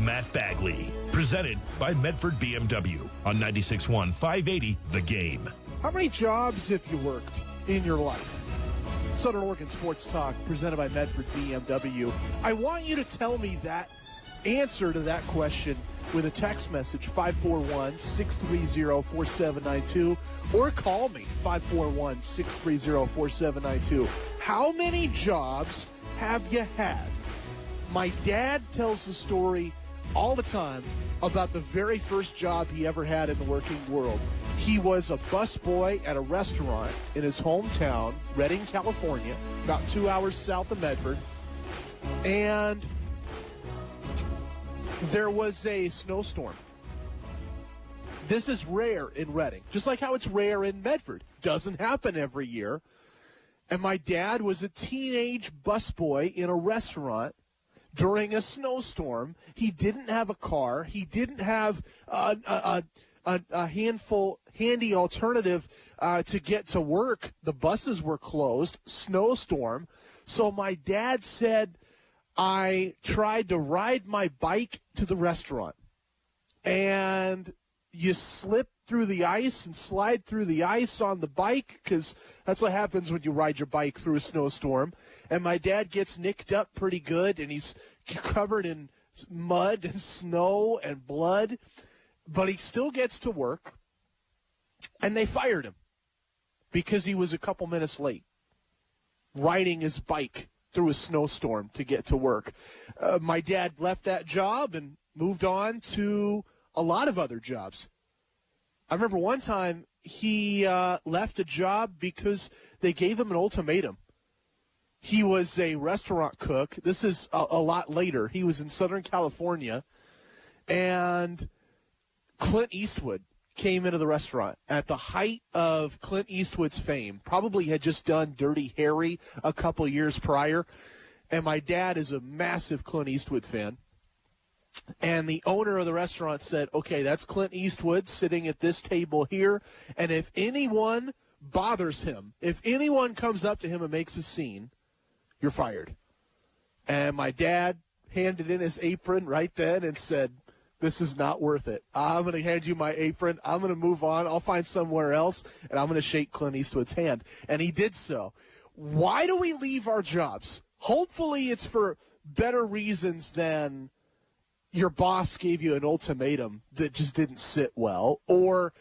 Matt Bagley. Presented by Medford BMW on 96.1 580 The Game. How many jobs have you worked in your life? Southern Oregon Sports Talk, presented by Medford BMW. I want you to tell me that answer to that question with a text message, 541-630-4792, or call me, 541-630-4792. How many jobs have you had? My dad tells the story all the time about the very first job he ever had in the working world. He was a busboy at a restaurant in his hometown, Redding, California, about 2 hours south of Medford. And there was a snowstorm. This is rare in Redding, just like how it's rare in Medford. Doesn't happen every year. And my dad was a teenage busboy in a restaurant during a snowstorm. He didn't have a car. He didn't have a handy alternative to get to work. The buses were closed, snowstorm. So my dad said, I tried to ride my bike to the restaurant. And you slip through the ice and slide through the ice on the bike, because that's what happens when you ride your bike through a snowstorm. And my dad gets nicked up pretty good, and he's covered in mud and snow and blood. But he still gets to work, and they fired him because he was a couple minutes late riding his bike through a snowstorm to get to work. My dad left that job and moved on to a lot of other jobs. I remember one time he left a job because they gave him an ultimatum. He was a restaurant cook. This is a lot later. He was in Southern California, and Clint Eastwood came into the restaurant at the height of Clint Eastwood's fame. Probably had just done Dirty Harry a couple years prior. And my dad is a massive Clint Eastwood fan. And the owner of the restaurant said, okay, that's Clint Eastwood sitting at this table here. And if anyone bothers him, if anyone comes up to him and makes a scene, you're fired. And my dad handed in his apron right then and said, this is not worth it. I'm going to hand you my apron. I'm going to move on. I'll find somewhere else, and I'm going to shake Clint Eastwood's hand. And he did so. Why do we leave our jobs? Hopefully it's for better reasons than your boss gave you an ultimatum that just didn't sit well, or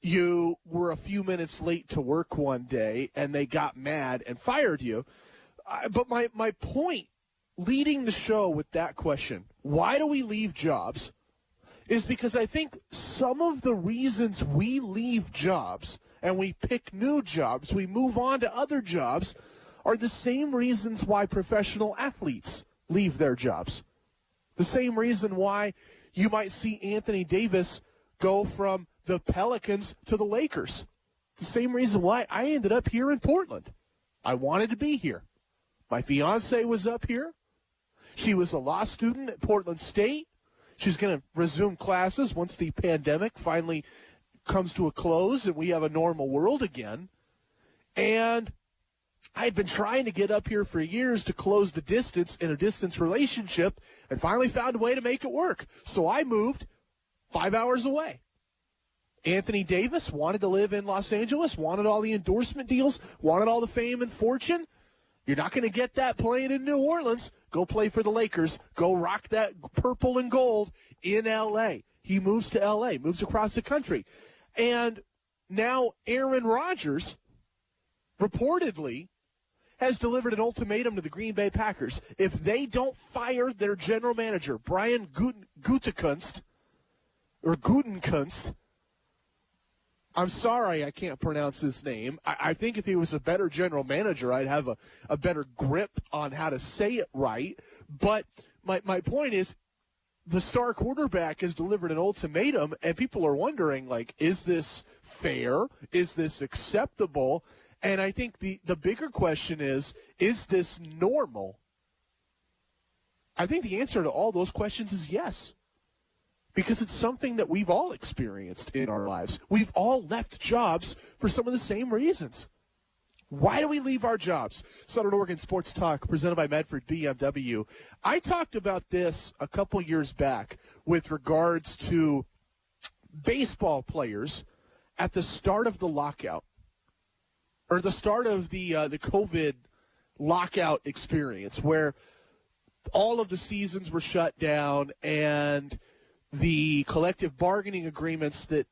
you were a few minutes late to work one day and they got mad and fired you. But my point leading the show with that question, why do we leave jobs, is because I think some of the reasons we leave jobs and we pick new jobs, we move on to other jobs, are the same reasons why professional athletes leave their jobs. The same reason why you might see Anthony Davis go from the Pelicans to the Lakers. The same reason why I ended up here in Portland. I wanted to be here. My fiance was up here. She was a law student at Portland State. She's going to resume classes once the pandemic finally comes to a close and we have a normal world again. And I had been trying to get up here for years to close the distance in a distance relationship, and finally found a way to make it work. So I moved 5 hours away. Anthony Davis wanted to live in Los Angeles, wanted all the endorsement deals, wanted all the fame and fortune. You're not going to get that playing in New Orleans. Go play for the Lakers. Go rock that purple and gold in L.A. He moves to L.A., moves across the country. And now Aaron Rodgers reportedly has delivered an ultimatum to the Green Bay Packers. If they don't fire their general manager, Brian Gutekunst, I'm sorry I can't pronounce his name. I think if he was a better general manager, I'd have a better grip on how to say it right. But my point is, the star quarterback has delivered an ultimatum, and people are wondering, like, is this fair? Is this acceptable? And I think the bigger question is this normal? I think the answer to all those questions is yes. Because it's something that we've all experienced in our lives. We've all left jobs for some of the same reasons. Why do we leave our jobs? Southern Oregon Sports Talk, presented by Medford BMW. I talked about this a couple years back with regards to baseball players at the start of the lockout, or the start of the COVID lockout experience, where all of the seasons were shut down and the collective bargaining agreements that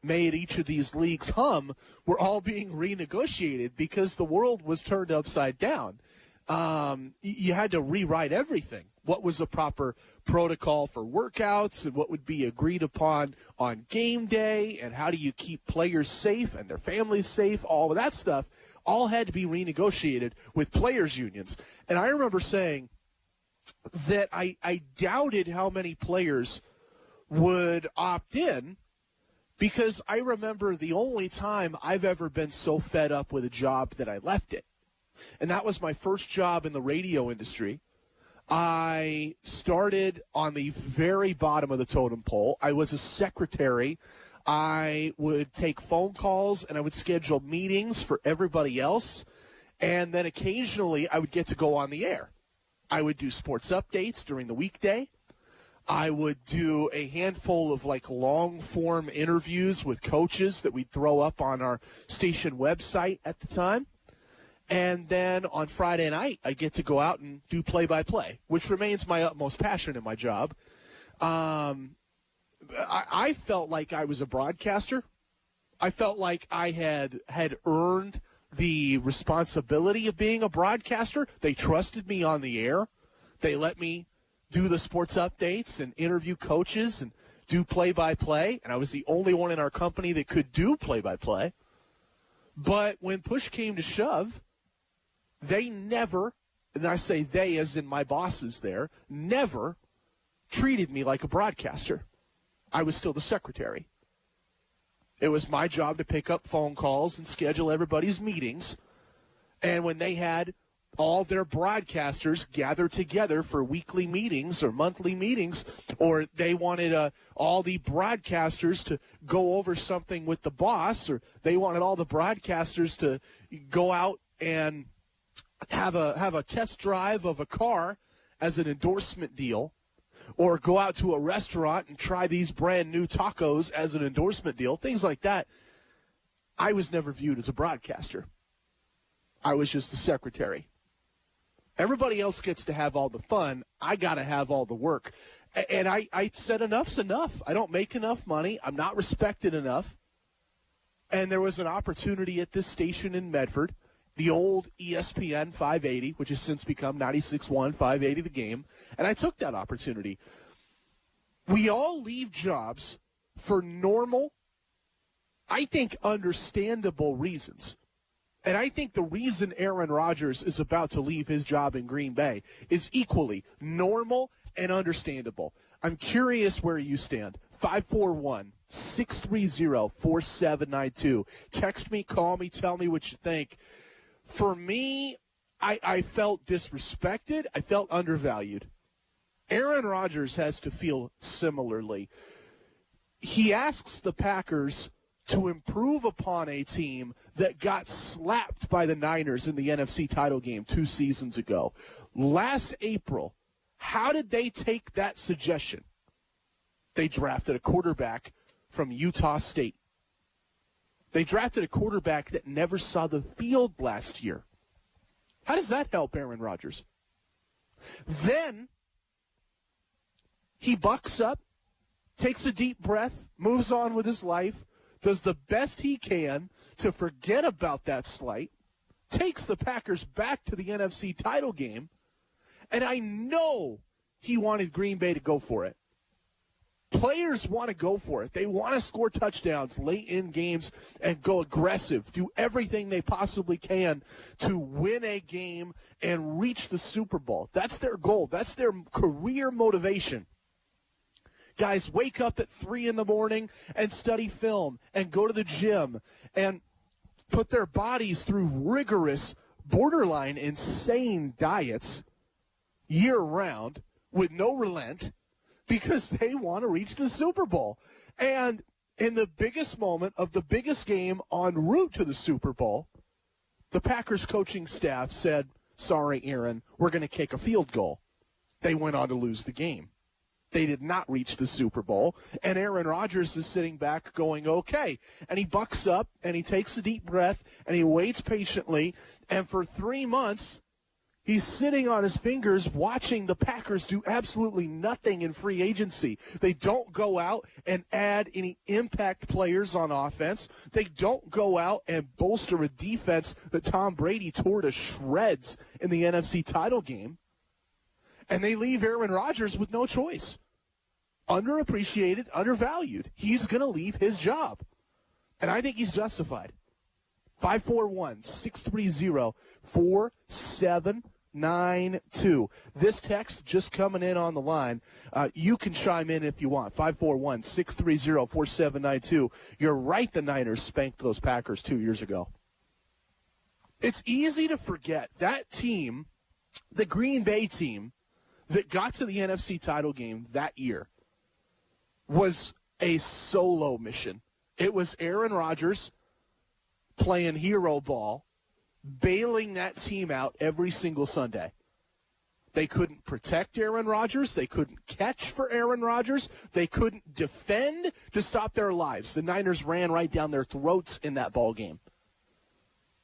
made each of these leagues hum were all being renegotiated because the world was turned upside down. You had to rewrite everything. What was the proper protocol for workouts and what would be agreed upon on game day, and how do you keep players safe and their families safe, all of that stuff all had to be renegotiated with players' unions. And I remember saying that I doubted how many players would opt in, because I remember the only time I've ever been so fed up with a job that I left it. And that was my first job in the radio industry. I started on the very bottom of the totem pole. I was a secretary. I would take phone calls and I would schedule meetings for everybody else. And then occasionally I would get to go on the air. I would do sports updates during the weekday. I would do a handful of long-form interviews with coaches that we'd throw up on our station website at the time. And then on Friday night, I get to go out and do play-by-play, which remains my utmost passion in my job. I felt like I was a broadcaster. I felt like I had earned the responsibility of being a broadcaster. They trusted me on the air. They let me do the sports updates and interview coaches and do play-by-play. And I was the only one in our company that could do play-by-play. But when push came to shove, they never, and I say they as in my bosses there, never treated me like a broadcaster. I was still the secretary. It was my job to pick up phone calls and schedule everybody's meetings. And when they had all their broadcasters gather together for weekly meetings or monthly meetings, or they wanted all the broadcasters to go over something with the boss, or they wanted all the broadcasters to go out and have a test drive of a car as an endorsement deal, or go out to a restaurant and try these brand new tacos as an endorsement deal, things like that, I was never viewed as a broadcaster. I was just the secretary. Everybody else gets to have all the fun. I got to have all the work. And I said enough's enough. I don't make enough money. I'm not respected enough. And there was an opportunity at this station in Medford, the old ESPN 580, which has since become 96.1 580 The Game, and I took that opportunity. We all leave jobs for normal, I think understandable reasons. And I think the reason Aaron Rodgers is about to leave his job in Green Bay is equally normal and understandable. I'm curious where you stand. 541-630-4792. Text me, call me, tell me what you think. For me, I felt disrespected. I felt undervalued. Aaron Rodgers has to feel similarly. He asks the Packers to improve upon a team that got slapped by the Niners in the NFC title game 2 seasons ago. Last April, how did they take that suggestion? They drafted a quarterback from Utah State. They drafted a quarterback that never saw the field last year. How does that help Aaron Rodgers? Then he bucks up, takes a deep breath, moves on with his life, does the best he can to forget about that slight, takes the Packers back to the NFC title game, and I know he wanted Green Bay to go for it. Players want to go for it. They want to score touchdowns late in games and go aggressive, do everything they possibly can to win a game and reach the Super Bowl. That's their goal. That's their career motivation. Guys wake up at 3 in the morning and study film and go to the gym and put their bodies through rigorous, borderline insane diets year-round with no relent because they want to reach the Super Bowl. And in the biggest moment of the biggest game en route to the Super Bowl, the Packers coaching staff said, sorry, Aaron, we're going to kick a field goal. They went on to lose the game. They did not reach the Super Bowl, and Aaron Rodgers is sitting back going, okay. And he bucks up, and he takes a deep breath, and he waits patiently, and for 3 months, he's sitting on his fingers watching the Packers do absolutely nothing in free agency. They don't go out and add any impact players on offense. They don't go out and bolster a defense that Tom Brady tore to shreds in the NFC title game. And they leave Aaron Rodgers with no choice. Underappreciated, undervalued. He's going to leave his job. And I think he's justified. 541-630-4792. This text just coming in on the line. You can chime in if you want. 541-630-4792. You're right, the Niners spanked those Packers 2 years ago. It's easy to forget that team, the Green Bay team, that got to the NFC title game that year was a solo mission. It was Aaron Rodgers playing hero ball, bailing that team out every single Sunday. They couldn't protect Aaron Rodgers. They couldn't catch for Aaron Rodgers. They couldn't defend to stop their lives. The Niners ran right down their throats in that ball game.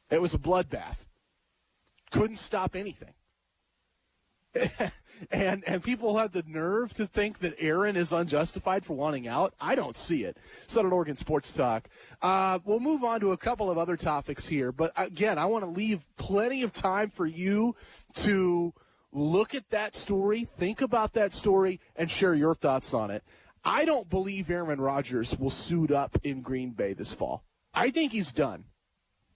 It was a bloodbath. Couldn't stop anything. and people have the nerve to think that Aaron is unjustified for wanting out. I don't see it. Southern Oregon Sports Talk. We'll move on to a couple of other topics here. But, again, I want to leave plenty of time for you to look at that story, think about that story, and share your thoughts on it. I don't believe Aaron Rodgers will suit up in Green Bay this fall. I think he's done.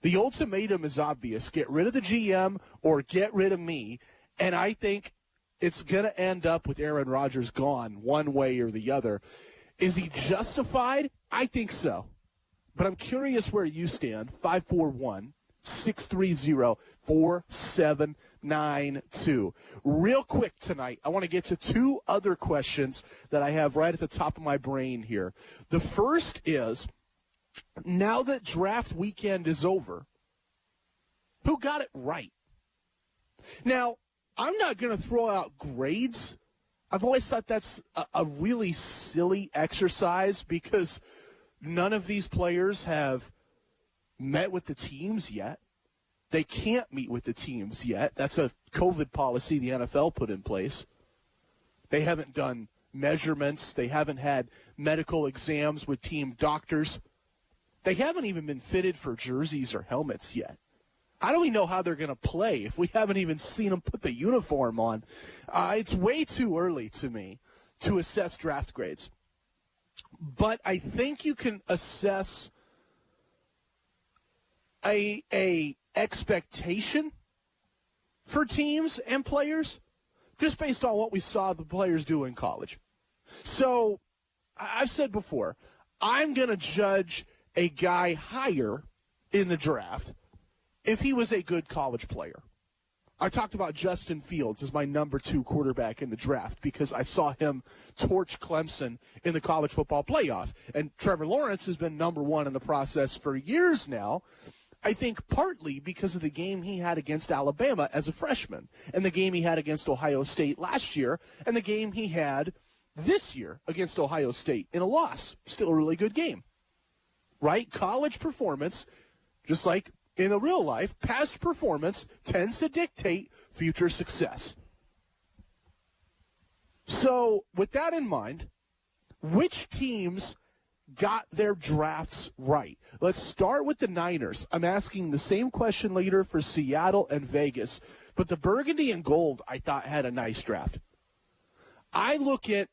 The ultimatum is obvious. Get rid of the GM or get rid of me. And I think it's going to end up with Aaron Rodgers gone one way or the other. Is he justified? I think so. But I'm curious where you stand. 541-630-4792. Real quick tonight, I want to get to two other questions that I have right at the top of my brain here. The first is, now that draft weekend is over, who got it right? Now, I'm not going to throw out grades. I've always thought that's a really silly exercise because none of these players have met with the teams yet. They can't meet with the teams yet. That's a COVID policy the NFL put in place. They haven't done measurements. They haven't had medical exams with team doctors. They haven't even been fitted for jerseys or helmets yet. I don't even know how they're going to play if we haven't even seen them put the uniform on. It's way too early to me to assess draft grades. But I think you can assess a expectation for teams and players just based on what we saw the players do in college. So I've said before, I'm going to judge a guy higher in the draft if he was a good college player. I talked about Justin Fields as my number 2 quarterback in the draft because I saw him torch Clemson in the college football playoff. And Trevor Lawrence has been number 1 in the process for years now, I think partly because of the game he had against Alabama as a freshman and the game he had against Ohio State last year and the game he had this year against Ohio State in a loss. Still a really good game, right? College performance, just like in the real life, past performance tends to dictate future success. So with that in mind, which teams got their drafts right? Let's start with the Niners. I'm asking the same question later for Seattle and Vegas, but the Burgundy and Gold, I thought, had a nice draft. I look at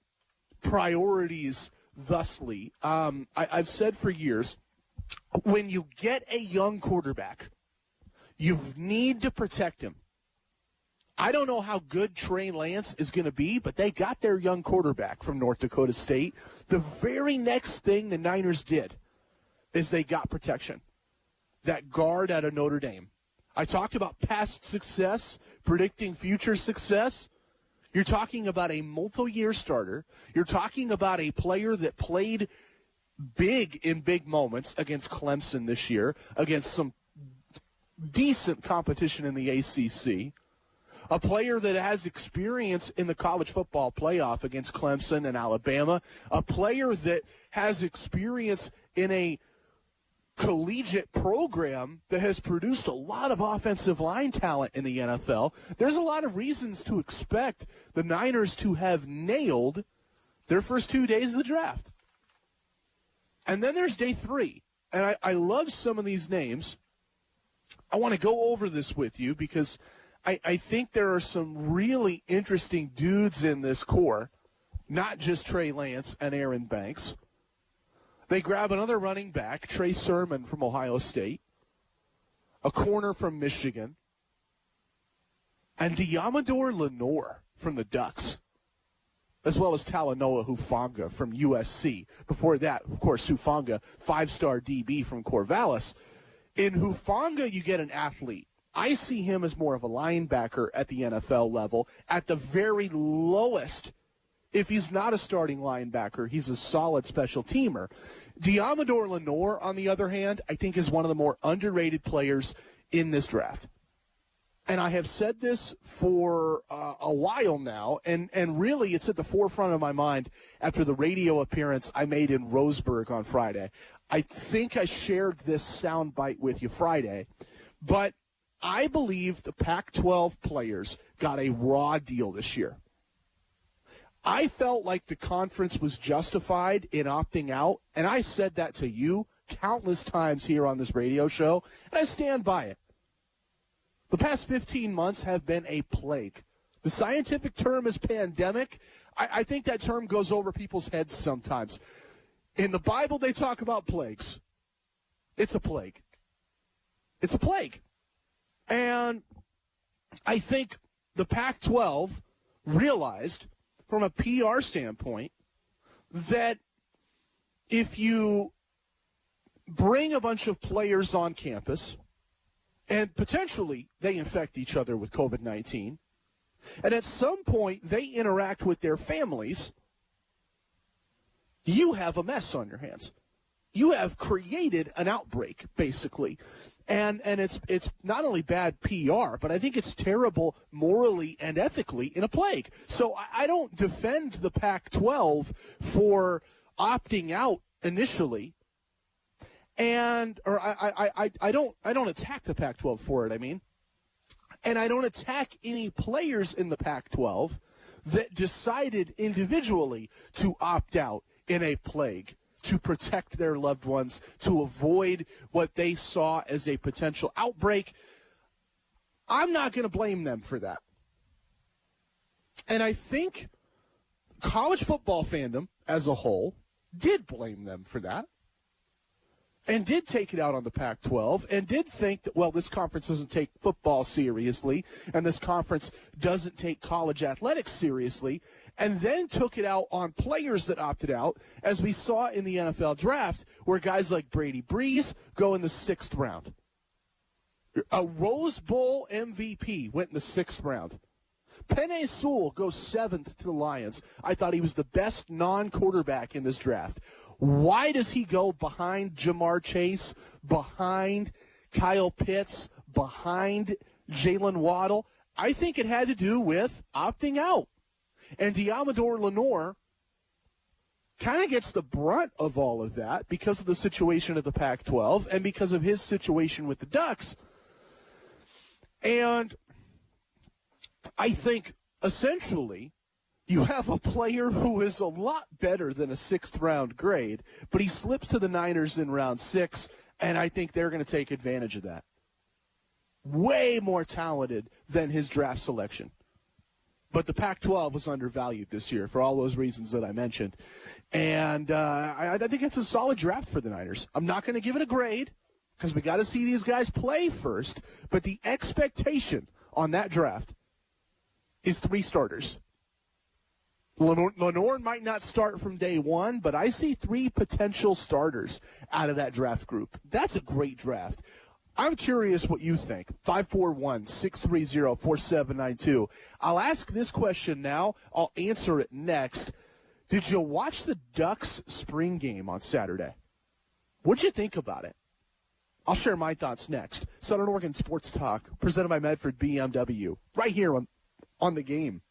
priorities thusly. I've said for years, when you get a young quarterback, you need to protect him. I don't know how good Trey Lance is going to be, but they got their young quarterback from North Dakota State. The very next thing the Niners did is they got protection. That guard out of Notre Dame. I talked about past success, predicting future success. You're talking about a multi-year starter. You're talking about a player that played big in big moments against Clemson this year, against some decent competition in the ACC, a player that has experience in the college football playoff against Clemson and Alabama, a player that has experience in a collegiate program that has produced a lot of offensive line talent in the NFL. There's a lot of reasons to expect the Niners to have nailed their first 2 days of the draft. And then there's day 3. And I love some of these names. I want to go over this with you because I think there are some really interesting dudes in this core, not just Trey Lance and Aaron Banks. They grab another running back, Trey Sermon from Ohio State, a corner from Michigan, and Diamador Lenore from the Ducks, as well as Talanoa Hufanga from USC. Before that, of course, Hufanga, 5-star DB from Corvallis. In Hufanga, you get an athlete. I see him as more of a linebacker at the NFL level. At the very lowest, if he's not a starting linebacker, he's a solid special teamer. Diamador Lenore, on the other hand, I think is one of the more underrated players in this draft. And I have said this for a while now, and really it's at the forefront of my mind after the radio appearance I made in Roseburg on Friday. I think I shared this soundbite with you Friday, but I believe the Pac-12 players got a raw deal this year. I felt like the conference was justified in opting out, and I said that to you countless times here on this radio show, and I stand by it. The past 15 months have been a plague. The scientific term is pandemic. I think that term goes over people's heads sometimes. In the Bible, they talk about plagues. It's a plague. It's a plague. And I think the Pac-12 realized, from a PR standpoint, that if you bring a bunch of players on campus and potentially they infect each other with COVID-19, and at some point they interact with their families, you have a mess on your hands. You have created an outbreak, basically. And it's not only bad PR, but I think it's terrible morally and ethically in a plague. So I don't defend the Pac-12 for opting out initially, or I don't attack the Pac-12 for it. I mean, and I don't attack any players in the Pac-12 that decided individually to opt out in a plague, to protect their loved ones, to avoid what they saw as a potential outbreak. I'm not going to blame them for that. And I think college football fandom as a whole did blame them for that, and did take it out on the Pac-12, and did think that, well, this conference doesn't take football seriously, and this conference doesn't take college athletics seriously, and then took it out on players that opted out, as we saw in the NFL draft, where guys like Brady Breeze go in the 6th round. A Rose Bowl MVP went in the 6th round. Penei Sewell goes 7th to the Lions. I thought he was the best non-quarterback in this draft. Why does he go behind Jamar Chase, behind Kyle Pitts, behind Jalen Waddle? I think it had to do with opting out. And Diamador Lenore kind of gets the brunt of all of that because of the situation of the Pac-12 and because of his situation with the Ducks. And I think essentially you have a player who is a lot better than a 6th-round grade, but he slips to the Niners in round 6, and I think they're going to take advantage of that. Way more talented than his draft selection. But the Pac-12 was undervalued this year for all those reasons that I mentioned. And I think it's a solid draft for the Niners. I'm not going to give it a grade because we got to see these guys play first, but the expectation on that draft is 3 starters. Lenore might not start from day one, but I see 3 potential starters out of that draft group. That's a great draft. I'm curious what you think. 541-630-4792. I'll ask this question now. I'll answer it next. Did you watch the Ducks spring game on Saturday? What'd you think about it? I'll share my thoughts next. Southern Oregon Sports Talk, presented by Medford BMW, right here on the game.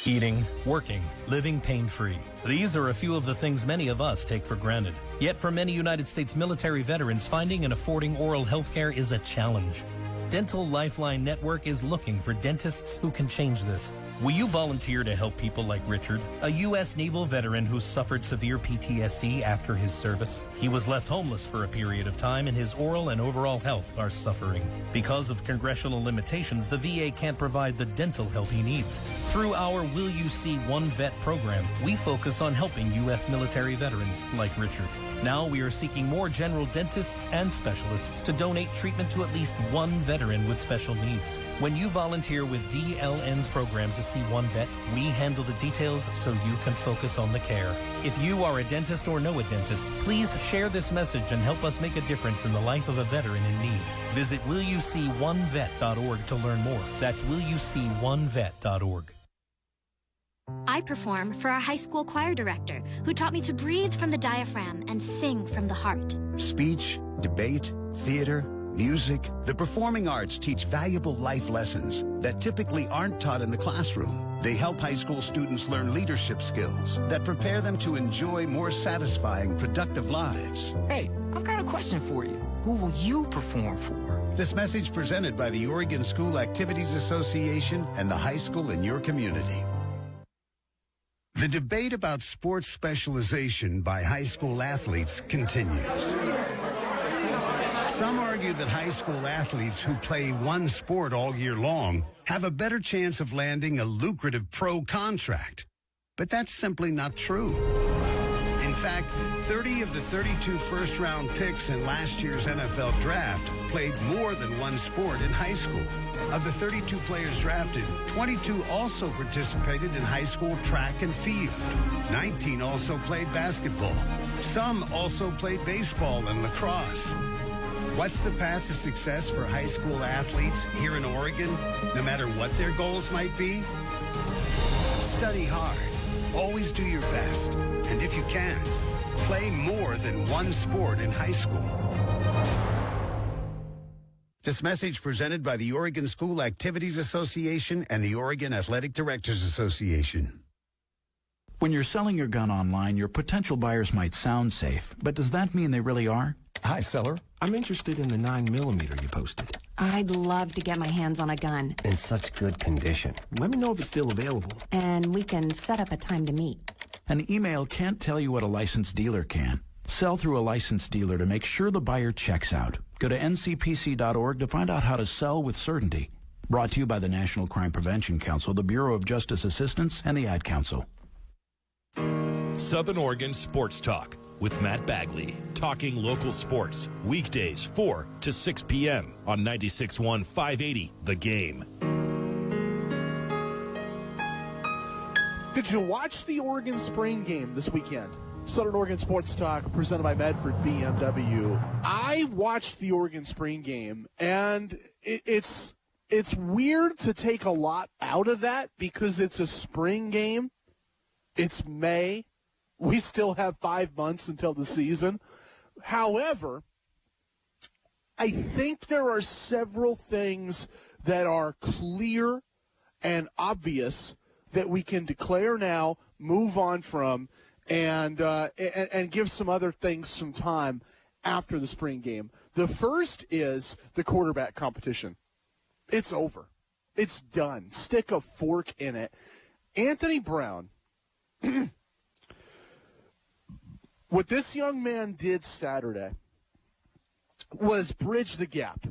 Eating, working, living pain-free. These are a few of the things many of us take for granted. Yet for many United States military veterans, finding and affording oral health care is a challenge. Dental Lifeline Network is looking for dentists who can change this. Will you volunteer to help people like Richard, a U.S. naval veteran who suffered severe PTSD after his service? He was left homeless for a period of time, and his oral and overall health are suffering. Because of congressional limitations, the VA can't provide the dental help he needs. Through our Will You See One Vet program, we focus on helping U.S. military veterans like Richard. Now we are seeking more general dentists and specialists to donate treatment to at least one veteran with special needs. When you volunteer with DLN's program to see one vet, we handle the details so you can focus on the care. If you are a dentist or know a dentist, please share this message and help us make a difference in the life of a veteran in need. Visit willyouseeonevet.org to learn more. That's willyouseeonevet.org. I perform for our high school choir director, who taught me to breathe from the diaphragm and sing from the heart. Speech, debate, theater, music. The performing arts teach valuable life lessons that typically aren't taught in the classroom. They help high school students learn leadership skills that prepare them to enjoy more satisfying, productive lives. Hey, I've got a question for you. Who will you perform for? This message presented by the Oregon School Activities Association and the high school in your community. The debate about sports specialization by high school athletes continues. Some argue that high school athletes who play one sport all year long have a better chance of landing a lucrative pro contract. But that's simply not true. In fact, 30 of the 32 first-round picks in last year's NFL draft played more than one sport in high school. Of the 32 players drafted, 22 also participated in high school track and field. 19 also played basketball. Some also played baseball and lacrosse. What's the path to success for high school athletes here in Oregon, no matter what their goals might be? Study hard. Always do your best. And if you can, play more than one sport in high school. This message presented by the Oregon School Activities Association and the Oregon Athletic Directors Association. When you're selling your gun online, your potential buyers might sound safe, but does that mean they really are? Hi, seller. I'm interested in the 9mm you posted. I'd love to get my hands on a gun. In such good condition. Let me know if it's still available. And we can set up a time to meet. An email can't tell you what a licensed dealer can. Sell through a licensed dealer to make sure the buyer checks out. Go to ncpc.org to find out how to sell with certainty. Brought to you by the National Crime Prevention Council, the Bureau of Justice Assistance, and the Ad Council. Southern Oregon Sports Talk with Matt Bagley, talking local sports, weekdays 4 to 6 p.m. on 96.1 580 The Game. Did you watch the Oregon spring game this weekend? Southern Oregon Sports Talk, presented by Medford BMW. I watched the Oregon spring game, and it's weird to take a lot out of that because it's a spring game. It's May. We still have 5 months until the season. However, I think there are several things that are clear and obvious that we can declare now, move on from, and give some other things some time after the spring game. The first is the quarterback competition. It's over. It's done. Stick a fork in it. Anthony Brown, what this young man did Saturday was bridge the gap.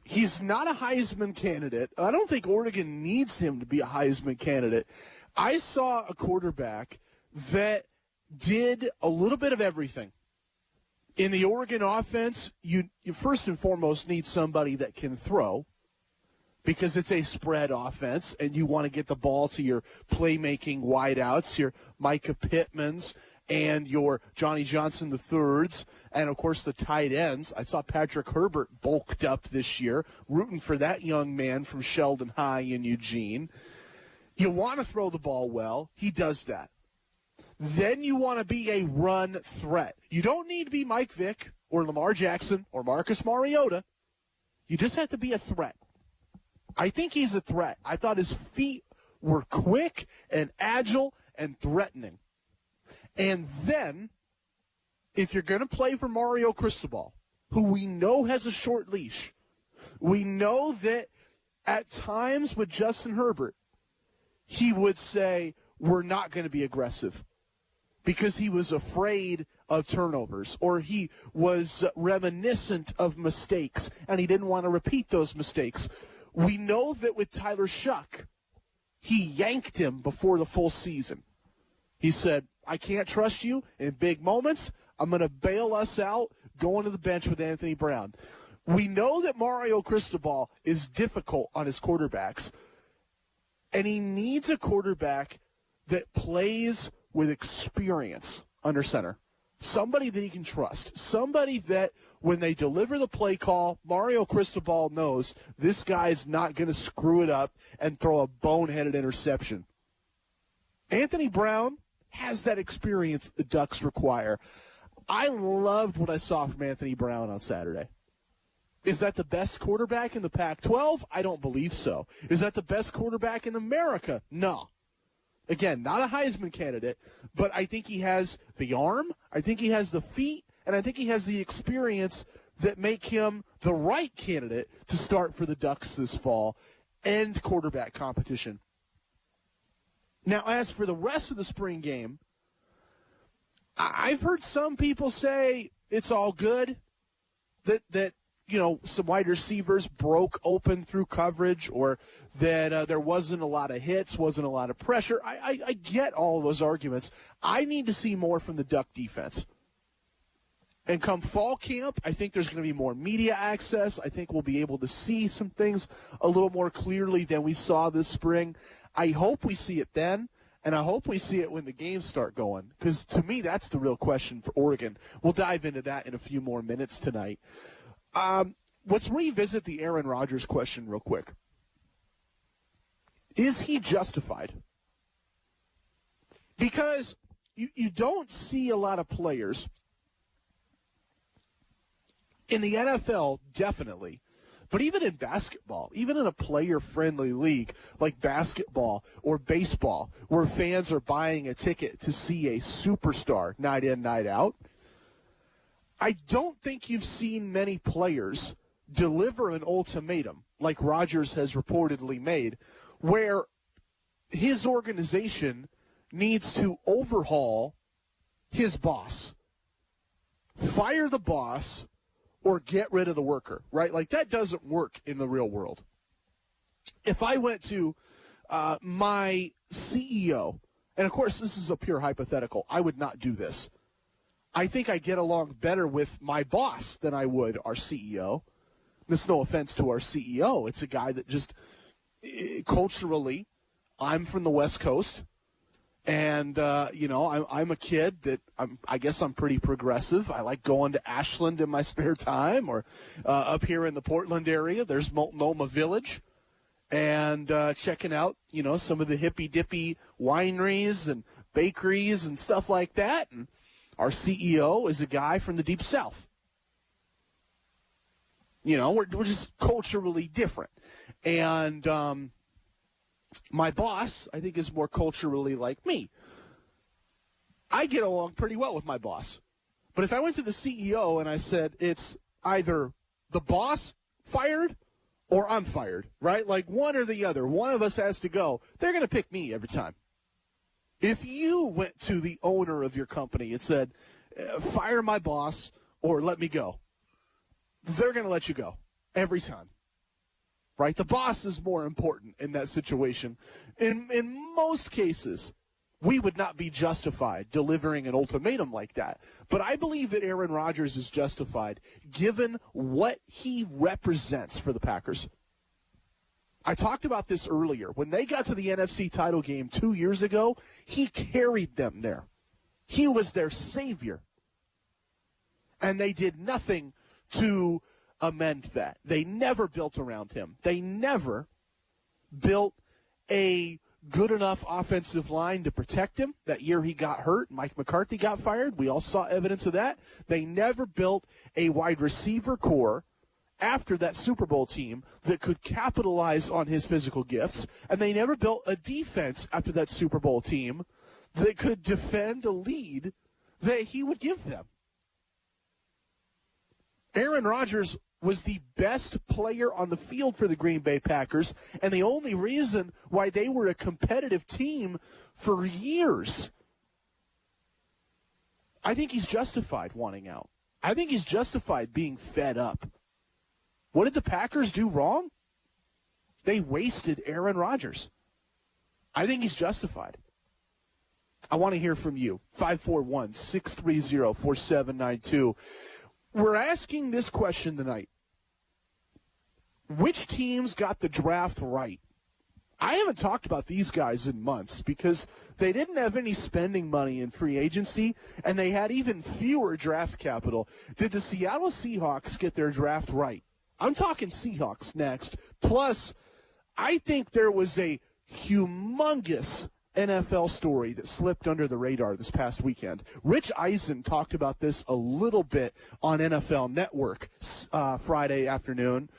He's not a Heisman candidate. I don't think Oregon needs him to be a Heisman candidate. I saw a quarterback that did a little bit of everything. In the Oregon offense, you first and foremost need somebody that can throw because it's a spread offense, and you want to get the ball to your playmaking wideouts, your Micah Pittmans, and your Johnny Johnson IIIs, and, of course, the tight ends. I saw Patrick Herbert bulked up this year, rooting for that young man from Sheldon High in Eugene. You want to throw the ball well. He does that. then you want to be a run threat. You don't need to be Mike Vick or Lamar Jackson or Marcus Mariota. You just have to be a threat. I think he's a threat. I thought his feet were quick and agile and threatening. And then, if you're going to play for Mario Cristobal, who we know has a short leash, we know that at times with Justin Herbert, he would say, we're not going to be aggressive because he was afraid of turnovers or he was reminiscent of mistakes and he didn't want to repeat those mistakes. We know that with Tyler Shuck, he yanked him before the full season. He said, I can't trust you in big moments. I'm going to bail us out going to the bench with Anthony Brown. We know that Mario Cristobal is difficult on his quarterbacks, and he needs a quarterback that plays with experience under center. Somebody that he can trust. Somebody that when they deliver the play call, Mario Cristobal knows this guy's not going to screw it up and throw a boneheaded interception. Anthony Brown has that experience the Ducks require. I loved what I saw from Anthony Brown on Saturday. Is that the best quarterback in the Pac-12? I don't believe so. Is that the best quarterback in America? No. Again, not a Heisman candidate, but I think he has the arm, I think he has the feet, and I think he has the experience that make him the right candidate to start for the Ducks this fall and quarterback competition. Now, as for the rest of the spring game, I've heard some people say it's all good, that some wide receivers broke open through coverage or that there wasn't a lot of hits, wasn't a lot of pressure. I get all of those arguments. I need to see more from the Duck defense. And come fall camp, I think there's going to be more media access. I think we'll be able to see some things a little more clearly than we saw this spring. I hope we see it then, and I hope we see it when the games start going, because to me that's the real question for Oregon. We'll dive into that in a few more minutes tonight. Let's revisit the Aaron Rodgers question real quick. Is he justified? Because you don't see a lot of players in the NFL, definitely, but even in basketball, even in a player-friendly league like basketball or baseball, where fans are buying a ticket to see a superstar night in, night out, I don't think you've seen many players deliver an ultimatum like Rodgers has reportedly made, where his organization needs to overhaul his boss, fire the boss, or get rid of the worker, right? Like, that doesn't work in the real world. If I went to my CEO, and of course this is a pure hypothetical, I would not do this. I think I get along better with my boss than I would our CEO. This is no offense to our CEO. It's a guy that just culturally, I'm from the West Coast. And, I'm a kid that I guess I'm pretty progressive. I like going to Ashland in my spare time, or up here in the Portland area, there's Multnomah Village, and checking out, some of the hippy-dippy wineries and bakeries and stuff like that. And our CEO is a guy from the Deep South. We're just culturally different. And my boss, I think, is more culturally like me. I get along pretty well with my boss. But if I went to the CEO and I said, it's either the boss fired or I'm fired, right? Like, one or the other. One of us has to go. They're going to pick me every time. If you went to the owner of your company and said, fire my boss or let me go, they're going to let you go every time. Right? The boss is more important in that situation. In most cases, we would not be justified delivering an ultimatum like that. But I believe that Aaron Rodgers is justified given what he represents for the Packers. I talked about this earlier. When they got to the NFC title game 2 years ago, he carried them there. He was their savior. And they did nothing to amend that. They never built around him. They never built a good enough offensive line to protect him. That year he got hurt. Mike McCarthy got fired. We all saw evidence of that. They never built a wide receiver core after that Super Bowl team that could capitalize on his physical gifts. And they never built a defense after that Super Bowl team that could defend a lead that he would give them. Aaron Rodgers was the best player on the field for the Green Bay Packers, and the only reason why they were a competitive team for years. I think he's justified wanting out. I think he's justified being fed up. What did the Packers do wrong? They wasted Aaron Rodgers. I think he's justified. I want to hear from you. 541-630-4792. We're asking this question tonight. Which teams got the draft right? I haven't talked about these guys in months because they didn't have any spending money in free agency, and they had even fewer draft capital. Did the Seattle Seahawks get their draft right? I'm talking Seahawks next. Plus, I think there was a humongous NFL story that slipped under the radar this past weekend. Rich Eisen talked about this a little bit on NFL Network Friday afternoon.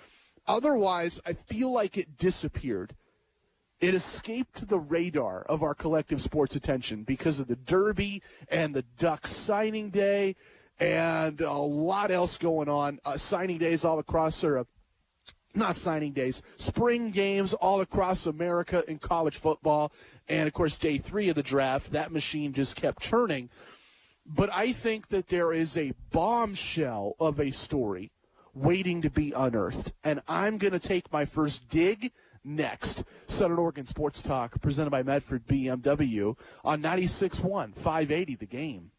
Otherwise, I feel like it disappeared. It escaped the radar of our collective sports attention because of the Derby and the Ducks signing day and a lot else going on. Signing days all across, not signing days, spring games all across America in college football. And, of course, day 3 of the draft, that machine just kept churning. But I think that there is a bombshell of a story waiting to be unearthed. And I'm going to take my first dig next. Southern Oregon Sports Talk, presented by Medford BMW on 96.1, 580 The Game.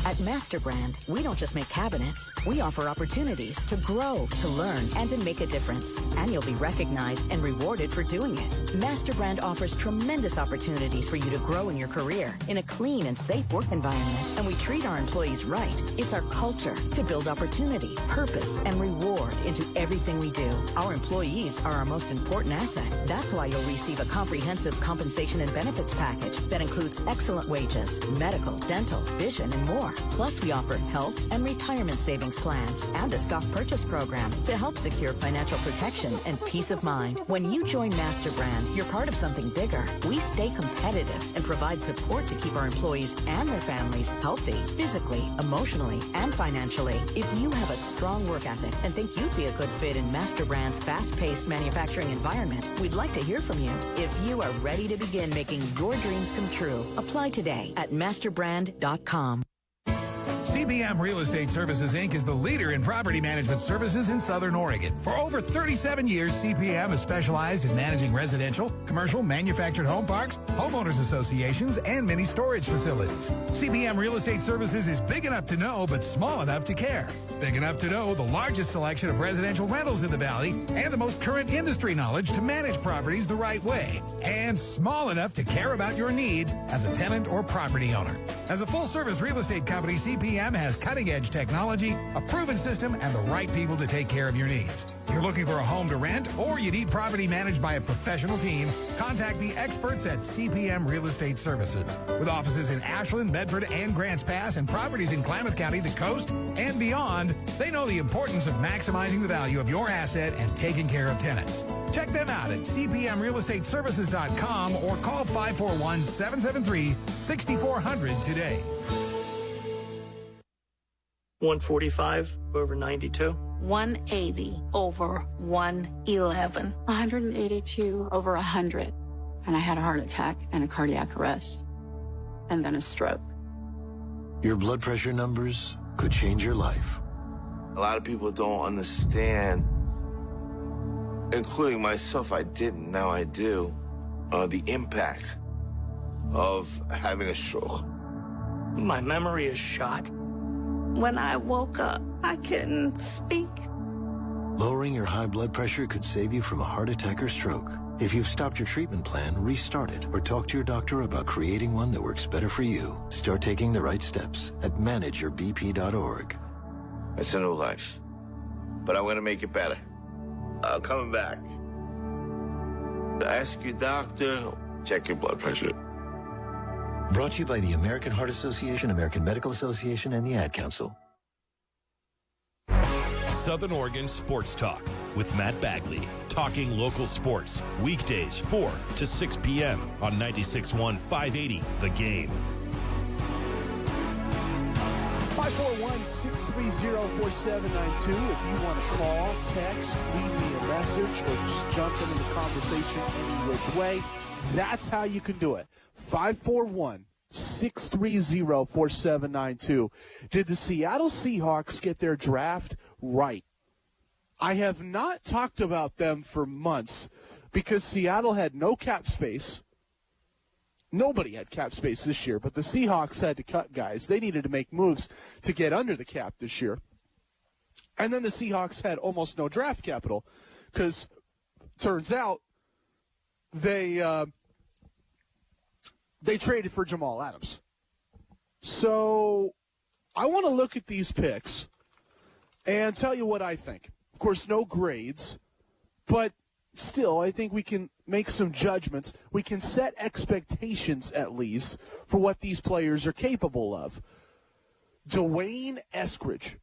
At MasterBrand, we don't just make cabinets. We offer opportunities to grow, to learn, and to make a difference. And you'll be recognized and rewarded for doing it. MasterBrand offers tremendous opportunities for you to grow in your career in a clean and safe work environment. And we treat our employees right. It's our culture to build opportunity, purpose, and reward into everything we do. Our employees are our most important asset. That's why you'll receive a comprehensive compensation and benefits package that includes excellent wages, medical, dental, vision, and more. Plus, we offer health and retirement savings plans and a stock purchase program to help secure financial protection and peace of mind. When you join MasterBrand, you're part of something bigger. We stay competitive and provide support to keep our employees and their families healthy, physically, emotionally, and financially. If you have a strong work ethic and think you'd be a good fit in MasterBrand's fast-paced manufacturing environment, we'd like to hear from you. If you are ready to begin making your dreams come true, apply today at masterbrand.com. CPM Real Estate Services, Inc. is the leader in property management services in Southern Oregon. For over 37 years, CPM has specialized in managing residential, commercial, manufactured home parks, homeowners associations, and many storage facilities. CPM Real Estate Services is big enough to know, but small enough to care. Big enough to know the largest selection of residential rentals in the valley and the most current industry knowledge to manage properties the right way. And small enough to care about your needs as a tenant or property owner. As a full-service real estate company, CPM has cutting-edge technology, a proven system, and the right people to take care of your needs. You're looking for a home to rent or you need property managed by a professional team, contact the experts at CPM Real Estate Services. With offices in Ashland, Medford, and Grants Pass and properties in Klamath County, the coast, and beyond, they know the importance of maximizing the value of your asset and taking care of tenants. Check them out at cpmrealestateservices.com or call 541-773-6400 today. 145 over 92. 180 over 111. 182 over 100. And I had a heart attack and a cardiac arrest. And then a stroke. Your blood pressure numbers could change your life. A lot of people don't understand, including myself. I didn't, now I do, the impact of having a stroke. My memory is shot. When I woke up, I couldn't speak. Lowering your high blood pressure could save you from a heart attack or stroke. If you've stopped your treatment plan, restart it or talk to your doctor about creating one that works better for you. Start taking the right steps at manageyourbp.org. It's a new life, but I'm going to make it better. I'm coming back. Ask your doctor. Check your blood pressure. Brought to you by the American Heart Association, American Medical Association, and the Ad Council. Southern Oregon Sports Talk with Matt Bagley. Talking local sports. Weekdays 4 to 6 p.m. on 96.1 580 The Game. 541-630-4792. If you want to call, text, leave me a message, or just jump into the conversation any which way, that's how you can do it. 541-630-4792. Did the Seattle Seahawks get their draft right? I have not talked about them for months because Seattle had no cap space. Nobody had cap space this year, but the Seahawks had to cut guys. They needed to make moves to get under the cap this year. And then the Seahawks had almost no draft capital because turns out they traded for Jamal Adams. So I want to look at these picks and tell you what I think. Of course, no grades, but still, I think we can make some judgments. We can set expectations, at least, for what these players are capable of. Dwayne Eskridge,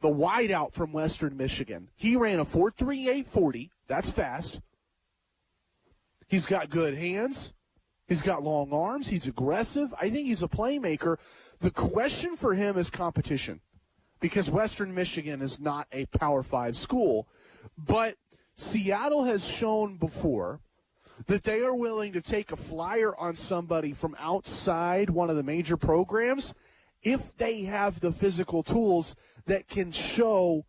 the wideout from Western Michigan. He ran a 4.38 40. That's fast. He's got good hands. He's got long arms. He's aggressive. I think he's a playmaker. The question for him is competition, because Western Michigan is not a Power 5 school. But Seattle has shown before that they are willing to take a flyer on somebody from outside one of the major programs if they have the physical tools that can show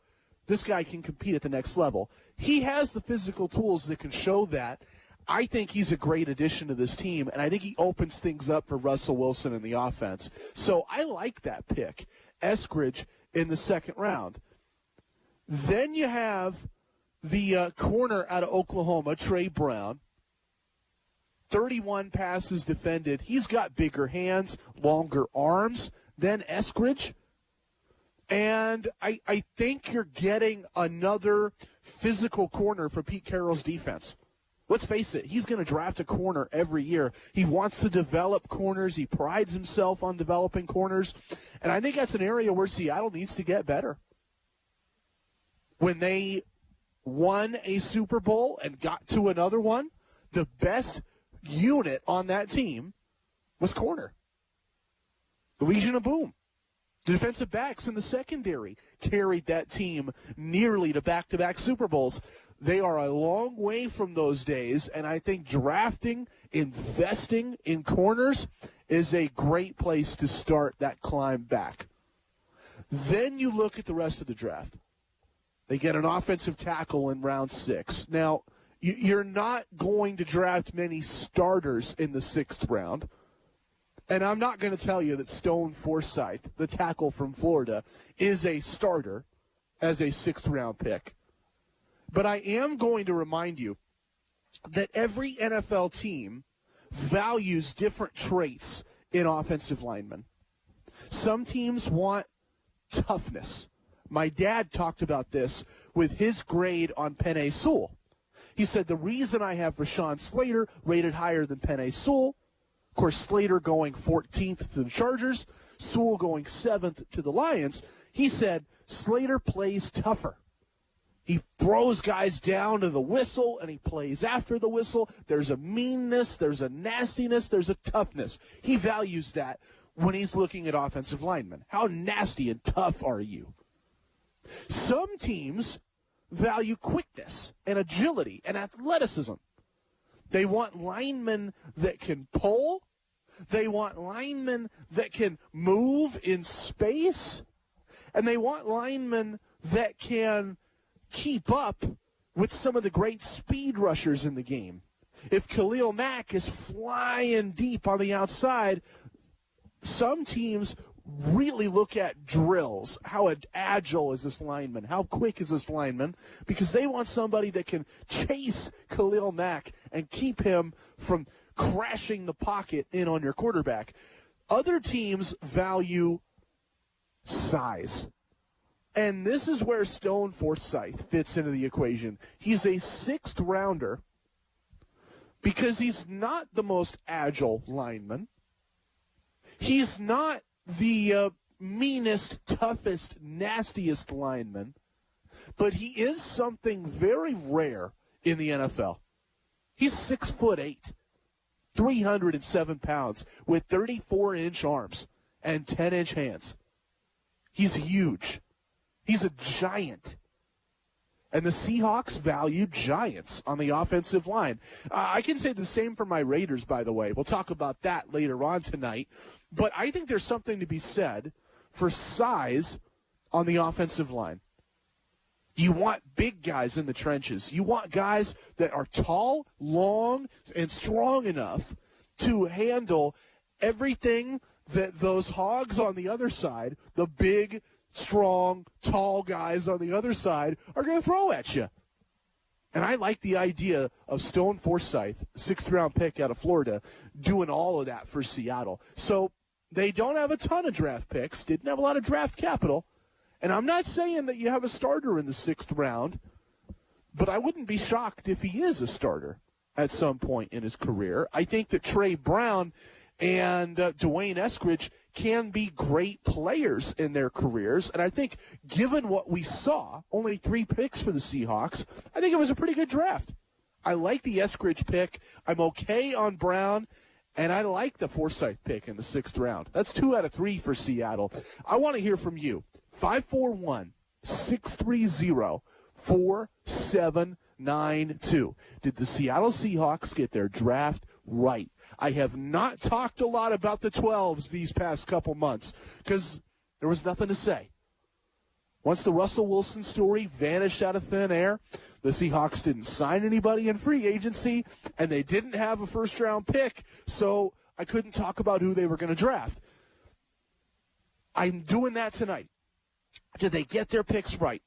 this guy can compete at the next level. He has the physical tools that can show that. I think he's a great addition to this team, and I think he opens things up for Russell Wilson in the offense. So I like that pick, Eskridge, in the second round. Then you have the corner out of Oklahoma, Trey Brown. 31 passes defended. He's got bigger hands, longer arms than Eskridge. And I think you're getting another physical corner for Pete Carroll's defense. Let's face it, he's going to draft a corner every year. He wants to develop corners. He prides himself on developing corners. And I think that's an area where Seattle needs to get better. When they won a Super Bowl and got to another one, the best unit on that team was corner. The Legion of Boom. The defensive backs in the secondary carried that team nearly to back-to-back Super Bowls. They are a long way from those days, and I think drafting, investing in corners is a great place to start that climb back. Then you look at the rest of the draft. They get an offensive tackle in round 6. Now, you're not going to draft many starters in the 6th round, and I'm not going to tell you that Stone Forsythe, the tackle from Florida, is a starter as a 6th-round pick. But I am going to remind you that every NFL team values different traits in offensive linemen. Some teams want toughness. My dad talked about this with his grade on Penei Sewell. He said, the reason I have Rashawn Slater rated higher than Penei Sewell, of course, Slater going 14th to the Chargers, Sewell going 7th to the Lions, he said, Slater plays tougher. He throws guys down to the whistle, and he plays after the whistle. There's a meanness, there's a nastiness, there's a toughness. He values that when he's looking at offensive linemen. How nasty and tough are you? Some teams value quickness and agility and athleticism. They want linemen that can pull. They want linemen that can move in space. And they want linemen that can keep up with some of the great speed rushers in the game. If Khalil Mack is flying deep on the outside, some teams really look at drills. How agile is this lineman? How quick is this lineman? Because they want somebody that can chase Khalil Mack and keep him from crashing the pocket in on your quarterback. Other teams value size. And this is where Stone Forsythe fits into the equation. He's a 6th rounder, because he's not the most agile lineman. He's not the meanest, toughest, nastiest lineman, but he is something very rare in the NFL. He's 6'8", 307 pounds, with 34-inch arms and 10-inch hands. He's huge. He's a giant. And the Seahawks value giants on the offensive line. I can say the same for my Raiders, by the way. We'll talk about that later on tonight. But I think there's something to be said for size on the offensive line. You want big guys in the trenches. You want guys that are tall, long, and strong enough to handle everything that those hogs on the other side, the big, strong, tall guys on the other side, are going to throw at you. And I like the idea of Stone Forsythe, 6th-round pick out of Florida, doing all of that for Seattle. So they don't have a ton of draft picks, didn't have a lot of draft capital. And I'm not saying that you have a starter in the 6th round, but I wouldn't be shocked if he is a starter at some point in his career. I think that Trey Brown and Dwayne Eskridge can be great players in their careers. And I think given what we saw, only 3 picks for the Seahawks, I think it was a pretty good draft. I like the Eskridge pick. I'm okay on Brown. And I like the Forsythe pick in the 6th round. That's 2 out of 3 for Seattle. I want to hear from you. 541-630-4792. Did the Seattle Seahawks get their draft right? I have not talked a lot about the 12s these past couple months because there was nothing to say. Once the Russell Wilson story vanished out of thin air, the Seahawks didn't sign anybody in free agency, and they didn't have a first-round pick, so I couldn't talk about who they were going to draft. I'm doing that tonight. Did they get their picks right?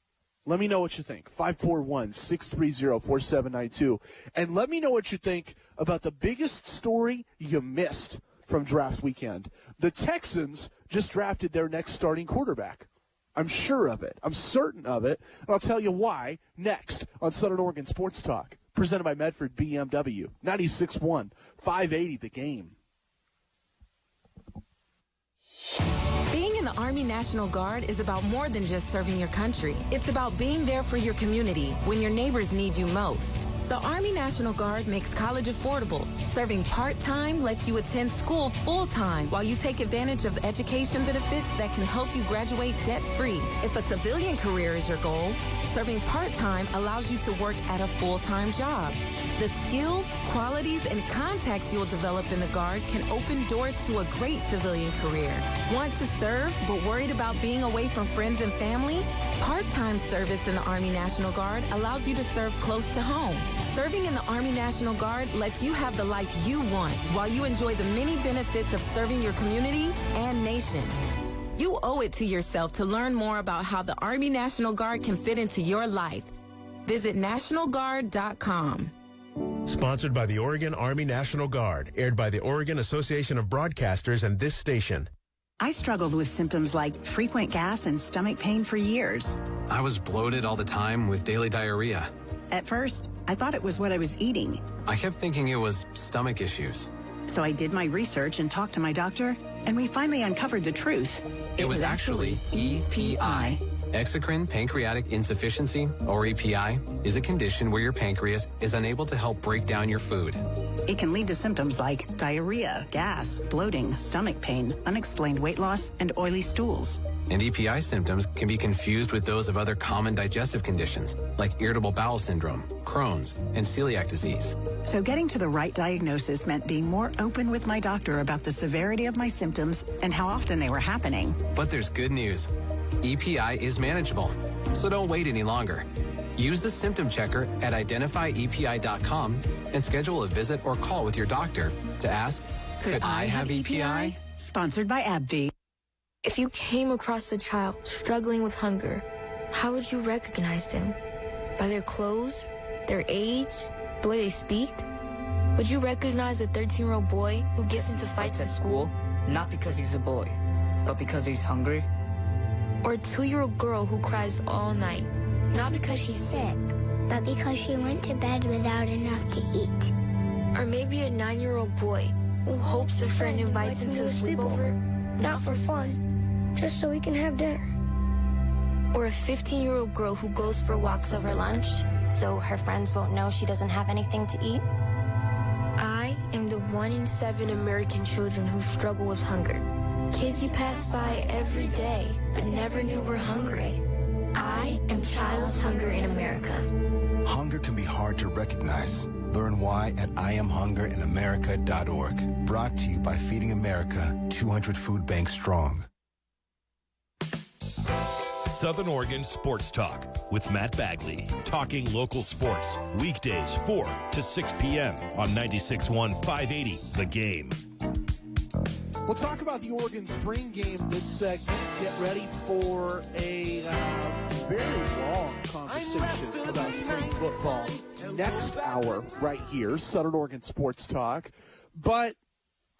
Let me know what you think. 541-630-4792. And let me know what you think about the biggest story you missed from draft weekend. The Texans just drafted their next starting quarterback. I'm sure of it. I'm certain of it. And I'll tell you why next on Southern Oregon Sports Talk. Presented by Medford BMW. 96.1, 580 The Game. Being in the Army National Guard is about more than just serving your country. It's about being there for your community when your neighbors need you most. The Army National Guard makes college affordable. Serving part-time lets you attend school full-time while you take advantage of education benefits that can help you graduate debt-free. If a civilian career is your goal, serving part-time allows you to work at a full-time job. The skills, qualities, and contacts you'll develop in the Guard can open doors to a great civilian career. Want to serve but worried about being away from friends and family? Part-time service in the Army National Guard allows you to serve close to home. Serving in the Army National Guard lets you have the life you want while you enjoy the many benefits of serving your community and nation. You owe it to yourself to learn more about how the Army National Guard can fit into your life. Visit NationalGuard.com. Sponsored by the Oregon Army National Guard, aired by the Oregon Association of Broadcasters and this station. I struggled with symptoms like frequent gas and stomach pain for years. I was bloated all the time with daily diarrhea. At first, I thought it was what I was eating. I kept thinking it was stomach issues. So I did my research and talked to my doctor, and we finally uncovered the truth. It was actually EPI. Exocrine pancreatic insufficiency, or EPI, is a condition where your pancreas is unable to help break down your food. It can lead to symptoms like diarrhea, gas, bloating, stomach pain, unexplained weight loss, and oily stools. And EPI symptoms can be confused with those of other common digestive conditions, like irritable bowel syndrome, Crohn's, and celiac disease. So getting to the right diagnosis meant being more open with my doctor about the severity of my symptoms and how often they were happening. But there's good news. EPI is manageable, so don't wait any longer. Use the symptom checker at identifyepi.com and schedule a visit or call with your doctor to ask, could I have EPI? Sponsored by AbbVie. If you came across a child struggling with hunger, how would you recognize them? By their clothes, their age, the way they speak? Would you recognize a 13-year-old boy who gets into fights at school? Not because he's a boy, but because he's hungry? Or a 2-year-old girl who cries all night, not because she's sick, but because she went to bed without enough to eat? Or maybe a 9-year-old boy who hopes a friend invites him to a sleepover, not for fun, just so he can have dinner. Or a 15-year-old girl who goes for walks over lunch, so her friends won't know she doesn't have anything to eat. I am the 1 in 7 American children who struggle with hunger. Kids you pass by every day, but never knew were hungry. I am child hunger in America. Hunger can be hard to recognize. Learn why at IamHungerInAmerica.org. Brought to you by Feeding America, 200 Food Banks strong. Southern Oregon Sports Talk with Matt Bagley. Talking local sports. Weekdays 4 to 6 p.m. on 96.1 580 The Game. We'll talk about the Oregon spring game this segment. Get ready for a very long conversation about spring football next hour right here, Southern Oregon Sports Talk. But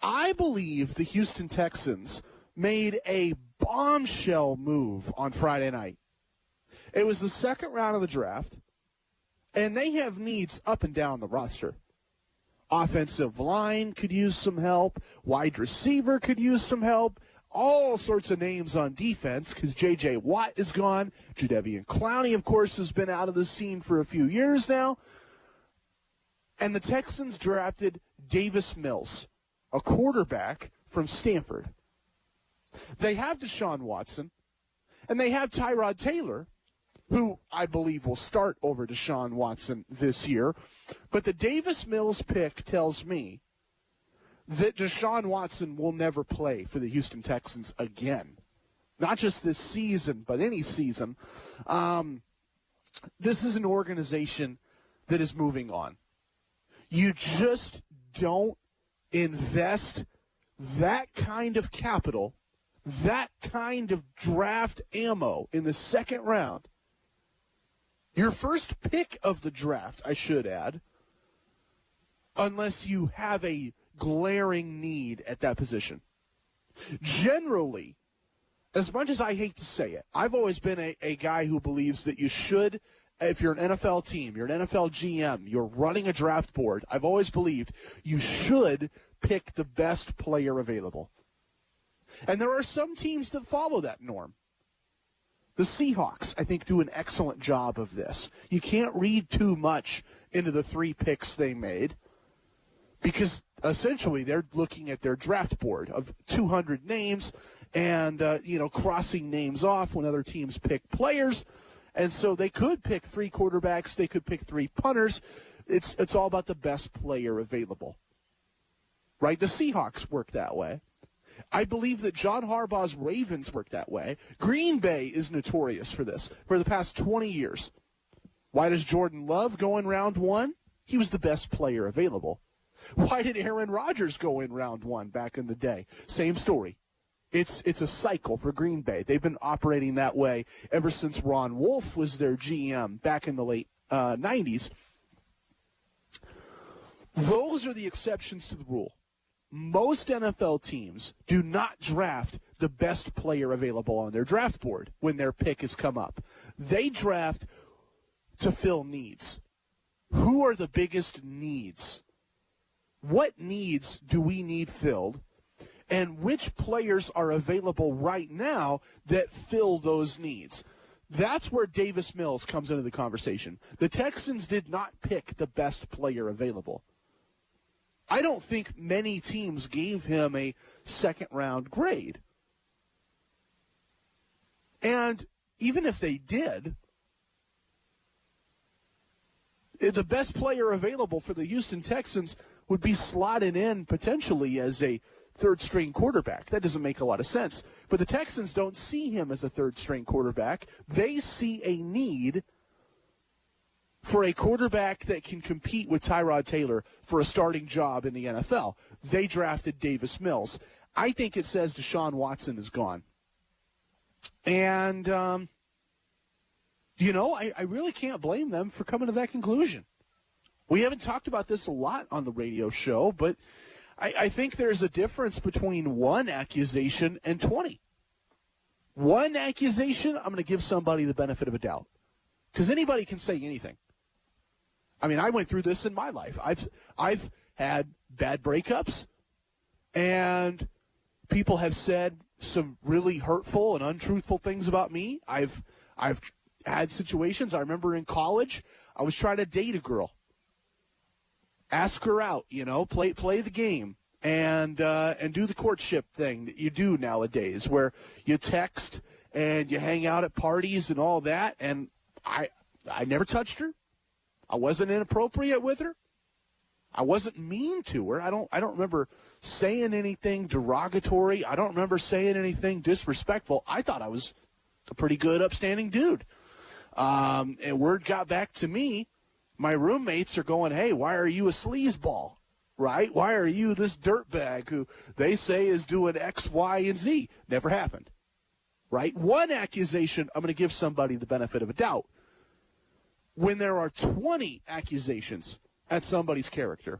I believe the Houston Texans made a bombshell move on Friday night. It was the second round of the draft, and they have needs up and down the roster. Offensive line could use some help. Wide receiver could use some help. All sorts of names on defense because J.J. Watt is gone. Jadeveon Clowney, of course, has been out of the scene for a few years now. And the Texans drafted Davis Mills, a quarterback from Stanford. They have Deshaun Watson, and they have Tyrod Taylor, who I believe will start over Deshaun Watson this year. But the Davis Mills pick tells me that Deshaun Watson will never play for the Houston Texans again. Not just this season, but any season. This is an organization that is moving on. You just don't invest that kind of capital, that kind of draft ammo in the second round. Your first pick of the draft, I should add, unless you have a glaring need at that position. Generally, as much as I hate to say it, I've always been a guy who believes that you should, if you're an NFL team, you're an NFL GM, you're running a draft board, I've always believed you should pick the best player available. And there are some teams that follow that norm. The Seahawks, I think, do an excellent job of this. You can't read too much into the 3 picks they made because essentially they're looking at their draft board of 200 names and, crossing names off when other teams pick players. And so they could pick 3 quarterbacks. They could pick 3 punters. It's all about the best player available, right? The Seahawks work that way. I believe that John Harbaugh's Ravens work that way. Green Bay is notorious for this for the past 20 years. Why does Jordan Love go in round 1? He was the best player available. Why did Aaron Rodgers go in round 1 back in the day? Same story. It's a cycle for Green Bay. They've been operating that way ever since Ron Wolf was their GM back in the late 90s. Those are the exceptions to the rule. Most NFL teams do not draft the best player available on their draft board when their pick has come up. They draft to fill needs. Who are the biggest needs? What needs do we need filled? And which players are available right now that fill those needs? That's where Davis Mills comes into the conversation. The Texans did not pick the best player available. I don't think many teams gave him a second-round grade. And even if they did, the best player available for the Houston Texans would be slotted in potentially as a third-string quarterback. That doesn't make a lot of sense. But the Texans don't see him as a third-string quarterback. They see a need for a quarterback that can compete with Tyrod Taylor for a starting job in the NFL. They drafted Davis Mills. I think it says Deshaun Watson is gone. And, I really can't blame them for coming to that conclusion. We haven't talked about this a lot on the radio show, but I think there's a difference between one accusation and 20. One accusation, I'm going to give somebody the benefit of a doubt. Because anybody can say anything. I mean, I went through this in my life. I've had bad breakups, and people have said some really hurtful and untruthful things about me. I've had situations. I remember in college, I was trying to date a girl. Ask her out, play the game, and do the courtship thing that you do nowadays, where you text and you hang out at parties and all that. And I never touched her. I wasn't inappropriate with her. I wasn't mean to her. I don't remember saying anything derogatory. I don't remember saying anything disrespectful. I thought I was a pretty good, upstanding dude. And word got back to me. My roommates are going, hey, why are you a sleazeball, right? Why are you this dirtbag who they say is doing X, Y, and Z? Never happened, right? One accusation, I'm going to give somebody the benefit of a doubt. When there are 20 accusations at somebody's character,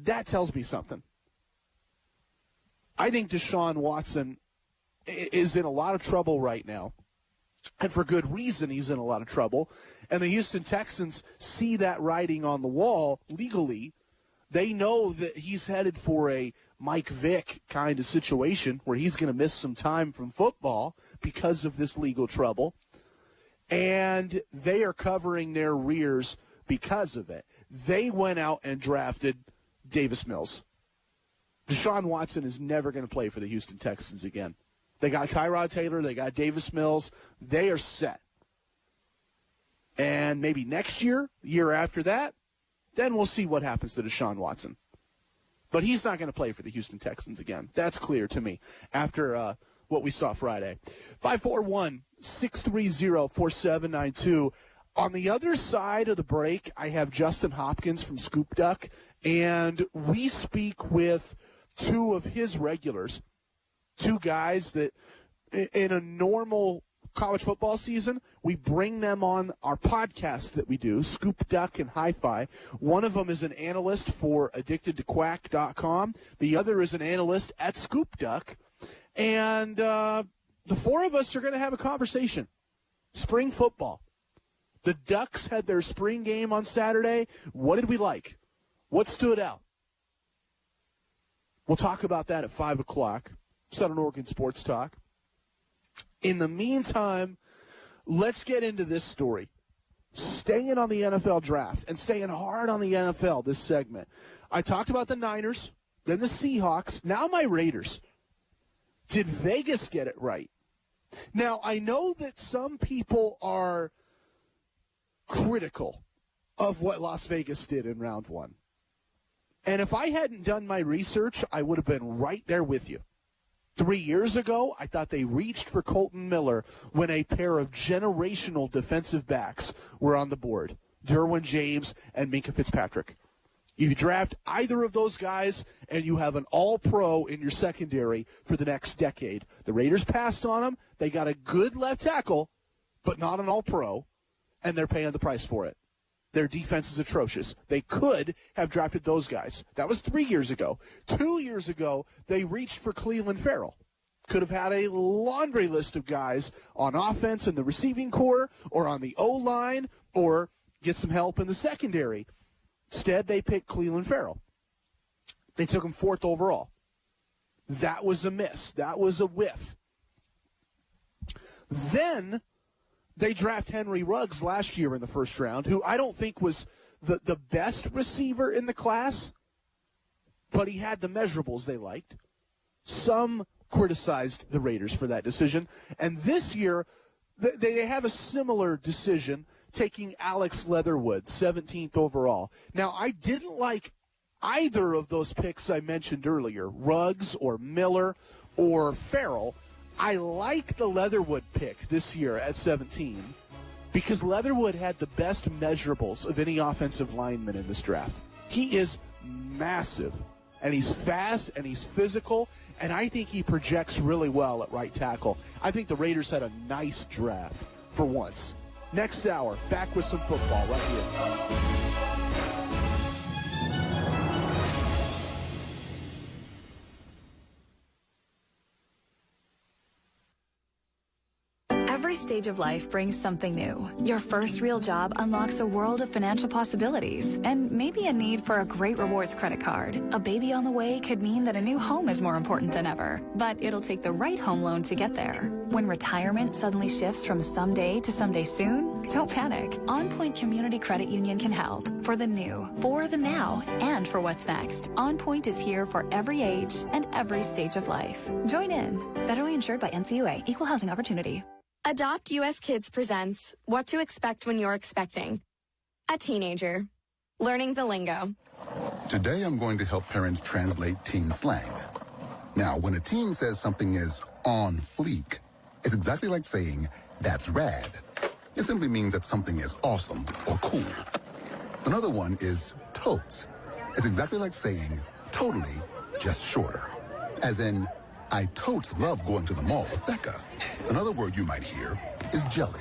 that tells me something. I think Deshaun Watson is in a lot of trouble right now. And for good reason, he's in a lot of trouble. And the Houston Texans see that writing on the wall legally. They know that he's headed for a Mike Vick kind of situation where he's going to miss some time from football because of this legal trouble. And they are covering their rears because of it. They went out and drafted Davis Mills. Deshaun Watson is never going to play for the Houston Texans again. They got Tyrod Taylor. They got Davis Mills. They are set. And maybe next year, the year after that, then we'll see what happens to Deshaun Watson. But he's not going to play for the Houston Texans again. That's clear to me after what we saw Friday. 541-630-4792. On the other side of the break, I have Justin Hopkins from Scoop Duck, and we speak with two of his regulars. Two guys that in a normal college football season, we bring them on our podcast that we do, Scoop Duck and Hi-Fi. One of them is an analyst for addictedtoquack.com. The other is an analyst at Scoop Duck. And the four of us are going to have a conversation. Spring football. The Ducks had their spring game on Saturday. What did we like? What stood out? We'll talk about that at 5 o'clock. Southern Oregon Sports Talk. In the meantime, let's get into this story. Staying on the NFL draft and staying hard on the NFL this segment. I talked about the Niners, then the Seahawks, now my Raiders. Did Vegas get it right? Now, I know that some people are critical of what Las Vegas did in round one. And if I hadn't done my research, I would have been right there with you. 3 years ago, I thought they reached for Colton Miller when a pair of generational defensive backs were on the board, Derwin James and Minkah Fitzpatrick. You draft either of those guys, and you have an all-pro in your secondary for the next decade. The Raiders passed on them. They got a good left tackle, but not an all-pro, and they're paying the price for it. Their defense is atrocious. They could have drafted those guys. That was 3 years ago. 2 years ago, they reached for Cleveland Farrell. Could have had a laundry list of guys on offense in the receiving corps or on the O-line or get some help in the secondary. Instead, they picked Cleveland Farrell. They took him 4th overall. That was a miss. That was a whiff. Then they draft Henry Ruggs last year in the first round, who I don't think was the best receiver in the class, but he had the measurables they liked. Some criticized the Raiders for that decision. And this year, they have a similar decision, taking Alex Leatherwood, 17th overall. Now, I didn't like either of those picks I mentioned earlier, Ruggs or Miller or Farrell. I like the Leatherwood pick this year at 17 because Leatherwood had the best measurables of any offensive lineman in this draft. He is massive, and he's fast, and he's physical, and I think he projects really well at right tackle. I think the Raiders had a nice draft for once. Next hour, back with some football right here. Every stage of life brings something new. Your first real job unlocks a world of financial possibilities and maybe a need for a great rewards credit card. A baby on the way could mean that a new home is more important than ever, but it'll take the right home loan to get there. When retirement suddenly shifts from someday to someday soon, don't panic. On Point Community Credit Union can help. For the new, for the now, and for what's next. On Point is here for every age and every stage of life. Join in. Federally insured by NCUA. Equal housing opportunity. Adopt US Kids presents What to Expect When You're Expecting. A teenager. Learning the lingo. Today I'm going to help parents translate teen slang. Now, when a teen says something is on fleek, it's exactly like saying, that's rad. It simply means that something is awesome or cool. Another one is totes. It's exactly like saying, totally, just shorter. As in, I totes love going to the mall with Becca. Another word you might hear is jelly.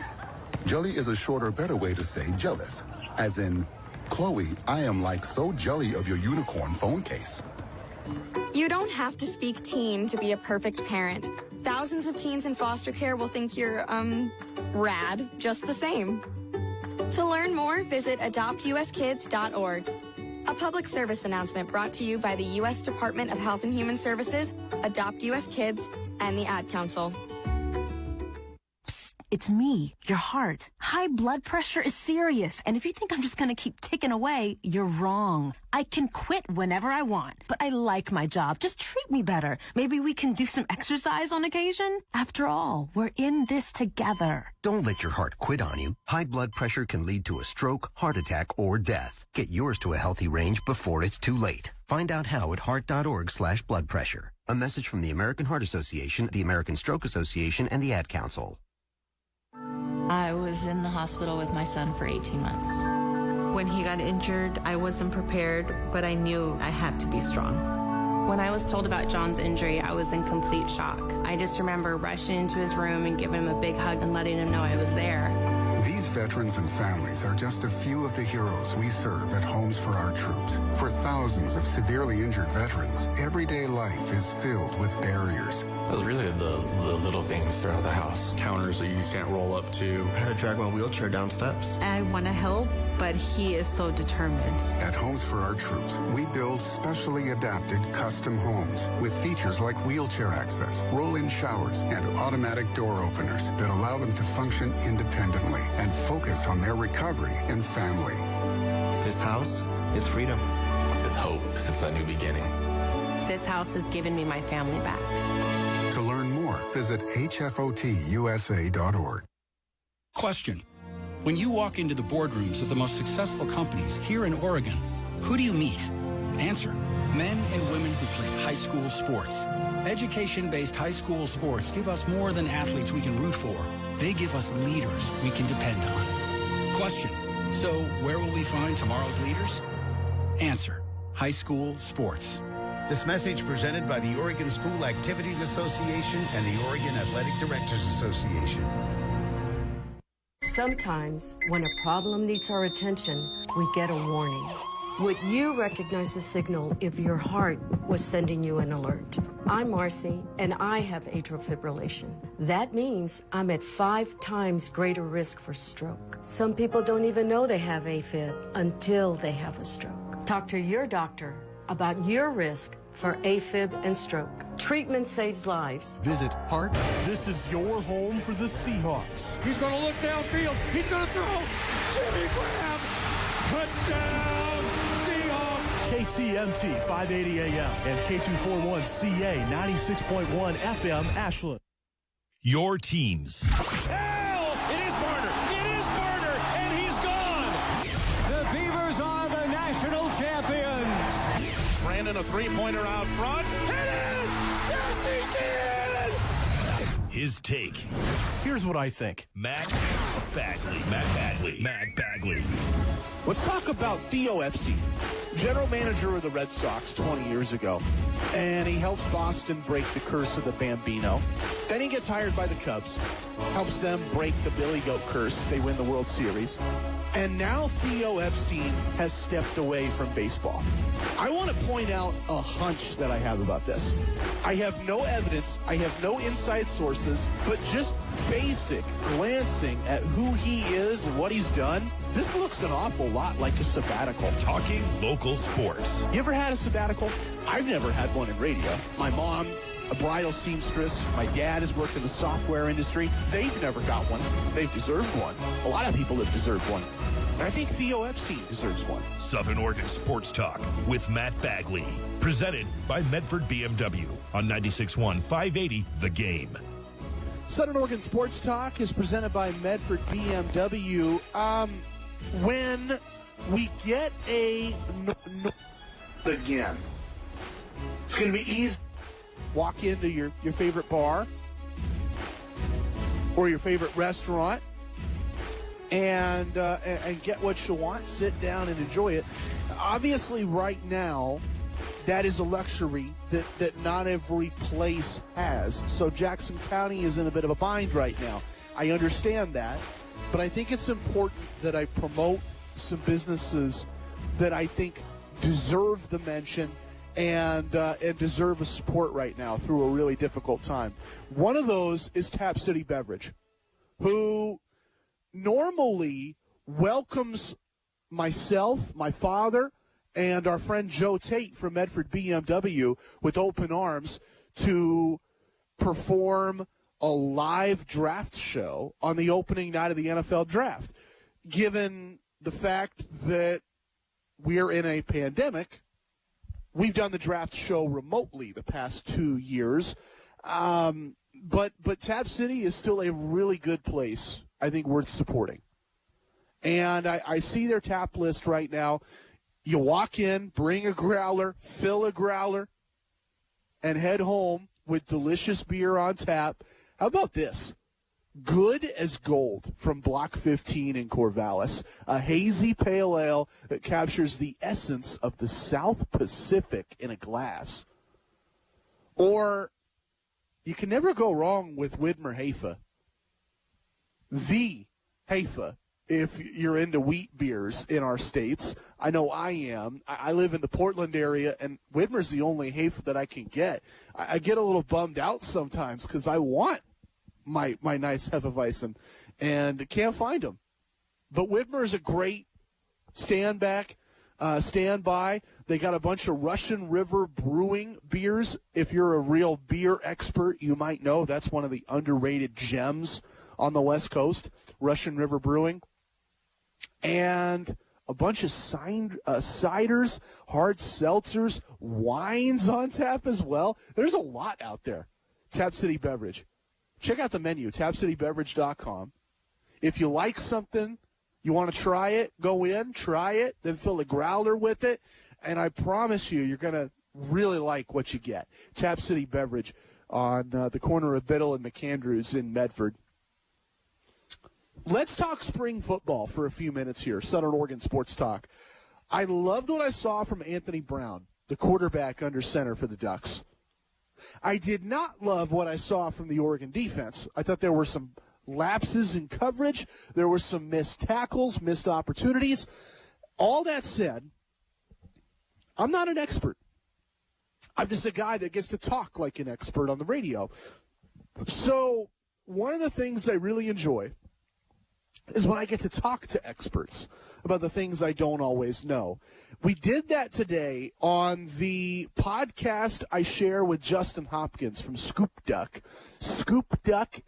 Jelly is a shorter, better way to say jealous. As in, Chloe, I am like so jelly of your unicorn phone case. You don't have to speak teen to be a perfect parent. Thousands of teens in foster care will think you're, rad just the same. To learn more, visit adoptuskids.org. A public service announcement brought to you by the U.S. Department of Health and Human Services, Adopt U.S. Kids, and the Ad Council. It's me, your heart. High blood pressure is serious, and if you think I'm just gonna keep ticking away, you're wrong. I can quit whenever I want, but I like my job. Just treat me better. Maybe we can do some exercise on occasion? After all, we're in this together. Don't let your heart quit on you. High blood pressure can lead to a stroke, heart attack, or death. Get yours to a healthy range before it's too late. Find out how at heart.org/blood pressure. A message from the American Heart Association, the American Stroke Association, and the Ad Council. I was in the hospital with my son for 18 months. When he got injured, I wasn't prepared, but I knew I had to be strong. When I was told about John's injury, I was in complete shock. I just remember rushing into his room and giving him a big hug and letting him know I was there. These veterans and families are just a few of the heroes we serve at Homes for Our Troops. For thousands of severely injured veterans, everyday life is filled with barriers. It was really the little things throughout the house. Counters that you can't roll up to. I had to drag my wheelchair down steps. I want to help, but he is so determined. At Homes for Our Troops, we build specially adapted custom homes with features like wheelchair access, roll-in showers, and automatic door openers that allow them to function independently and focus on their recovery and family. This house is freedom. It's hope. It's a new beginning. This house has given me my family back. To learn more, visit hfotusa.org. Question. When you walk into the boardrooms of the most successful companies here in Oregon, who do you meet? Answer. Men and women who play high school sports. Education-based high school sports give us more than athletes we can root for. They give us leaders we can depend on. Question. So where will we find tomorrow's leaders? Answer. High school sports. This message presented by the Oregon School Activities Association and the Oregon Athletic Directors Association. Sometimes, when a problem needs our attention, we get a warning. Would you recognize the signal if your heart was sending you an alert? I'm Marcy, and I have atrial fibrillation. That means I'm at 5 times greater risk for stroke. Some people don't even know they have AFib until they have a stroke. Talk to your doctor about your risk for AFib and stroke. Treatment saves lives. Visit Heart. This is your home for the Seahawks. He's going to look downfield. He's going to throw. Jimmy Graham. Touchdown. Seahawks. KTMT 580 AM and K241CA 96.1 FM Ashland. Your teams. It is Barner. It is Barner. And he's gone. The Beavers are the national champions. Brandon, a three-pointer out front. Hit it! Yes, he did! His take. Here's what I think. Matt Bagley. Let's talk about Theo Epstein. general manager of the Red Sox 20 years ago, and he helps Boston break the curse of the Bambino. Then he gets hired by the Cubs, helps them break the Billy Goat curse. They win the World Series. And now Theo Epstein has stepped away from baseball. I want to point out a hunch that I have about this. I have no evidence, I have no inside sources, but just basic glancing at who he is and what he's done, this looks an awful lot like a sabbatical. Talking local sports. You ever had a sabbatical? I've never had one in radio. My mom, a bridal seamstress. My dad has worked in the software industry. They've never got one. They've deserved one. A lot of people have deserved one. And I think Theo Epstein deserves one. Southern Oregon Sports Talk with Matt Bagley. Presented by Medford BMW on 96.1 580 The Game. Southern Oregon Sports Talk is presented by Medford BMW. When we get again, it's going to be easy. Walk into your favorite bar or your favorite restaurant and get what you want, sit down and enjoy it. Obviously, right now, that is a luxury that not every place has. So Jackson County is in a bit of a bind right now. I understand that, but I think it's important that I promote some businesses that I think deserve the mention and deserve a support right now through a really difficult time. One of those is Tap City Beverage, who normally welcomes myself, my father, and our friend Joe Tate from Medford BMW with open arms to perform a live draft show on the opening night of the NFL Draft. Given the fact that we're in a pandemic, we've done the draft show remotely the past 2 years. But Tap City is still a really good place, I think, worth supporting. And I see their tap list right now. You walk in, bring a growler, fill a growler, and head home with delicious beer on tap. How about this? Good as Gold from Block 15 in Corvallis, a hazy pale ale that captures the essence of the South Pacific in a glass. Or you can never go wrong with Widmer Haifa. The Haifa, if you're into wheat beers in our states. I know I am. I live in the Portland area, and Widmer's the only Haifa that I can get. I get a little bummed out sometimes because I want my nice Hefeweizen and can't find them. But Widmer is a great standby. They got a bunch of Russian River Brewing beers. If you're a real beer expert, you might know that's one of the underrated gems on the West Coast, Russian River Brewing. And a bunch of ciders, hard seltzers, wines on tap as well. There's a lot out there. Tap City Beverage. Check out the menu, tapcitybeverage.com. If you like something, you want to try it, go in, try it, then fill a growler with it, and I promise you're going to really like what you get. Tap City Beverage on the corner of Biddle and McAndrews in Medford. Let's talk spring football for a few minutes here, Southern Oregon Sports Talk. I loved what I saw from Anthony Brown, the quarterback under center for the Ducks. I did not love what I saw from the Oregon defense. I thought there were some lapses in coverage. There were some missed tackles, missed opportunities. All that said, I'm not an expert. I'm just a guy that gets to talk like an expert on the radio. So one of the things I really enjoy is when I get to talk to experts about the things I don't always know. We did that today on the podcast I share with Justin Hopkins from Scoop Duck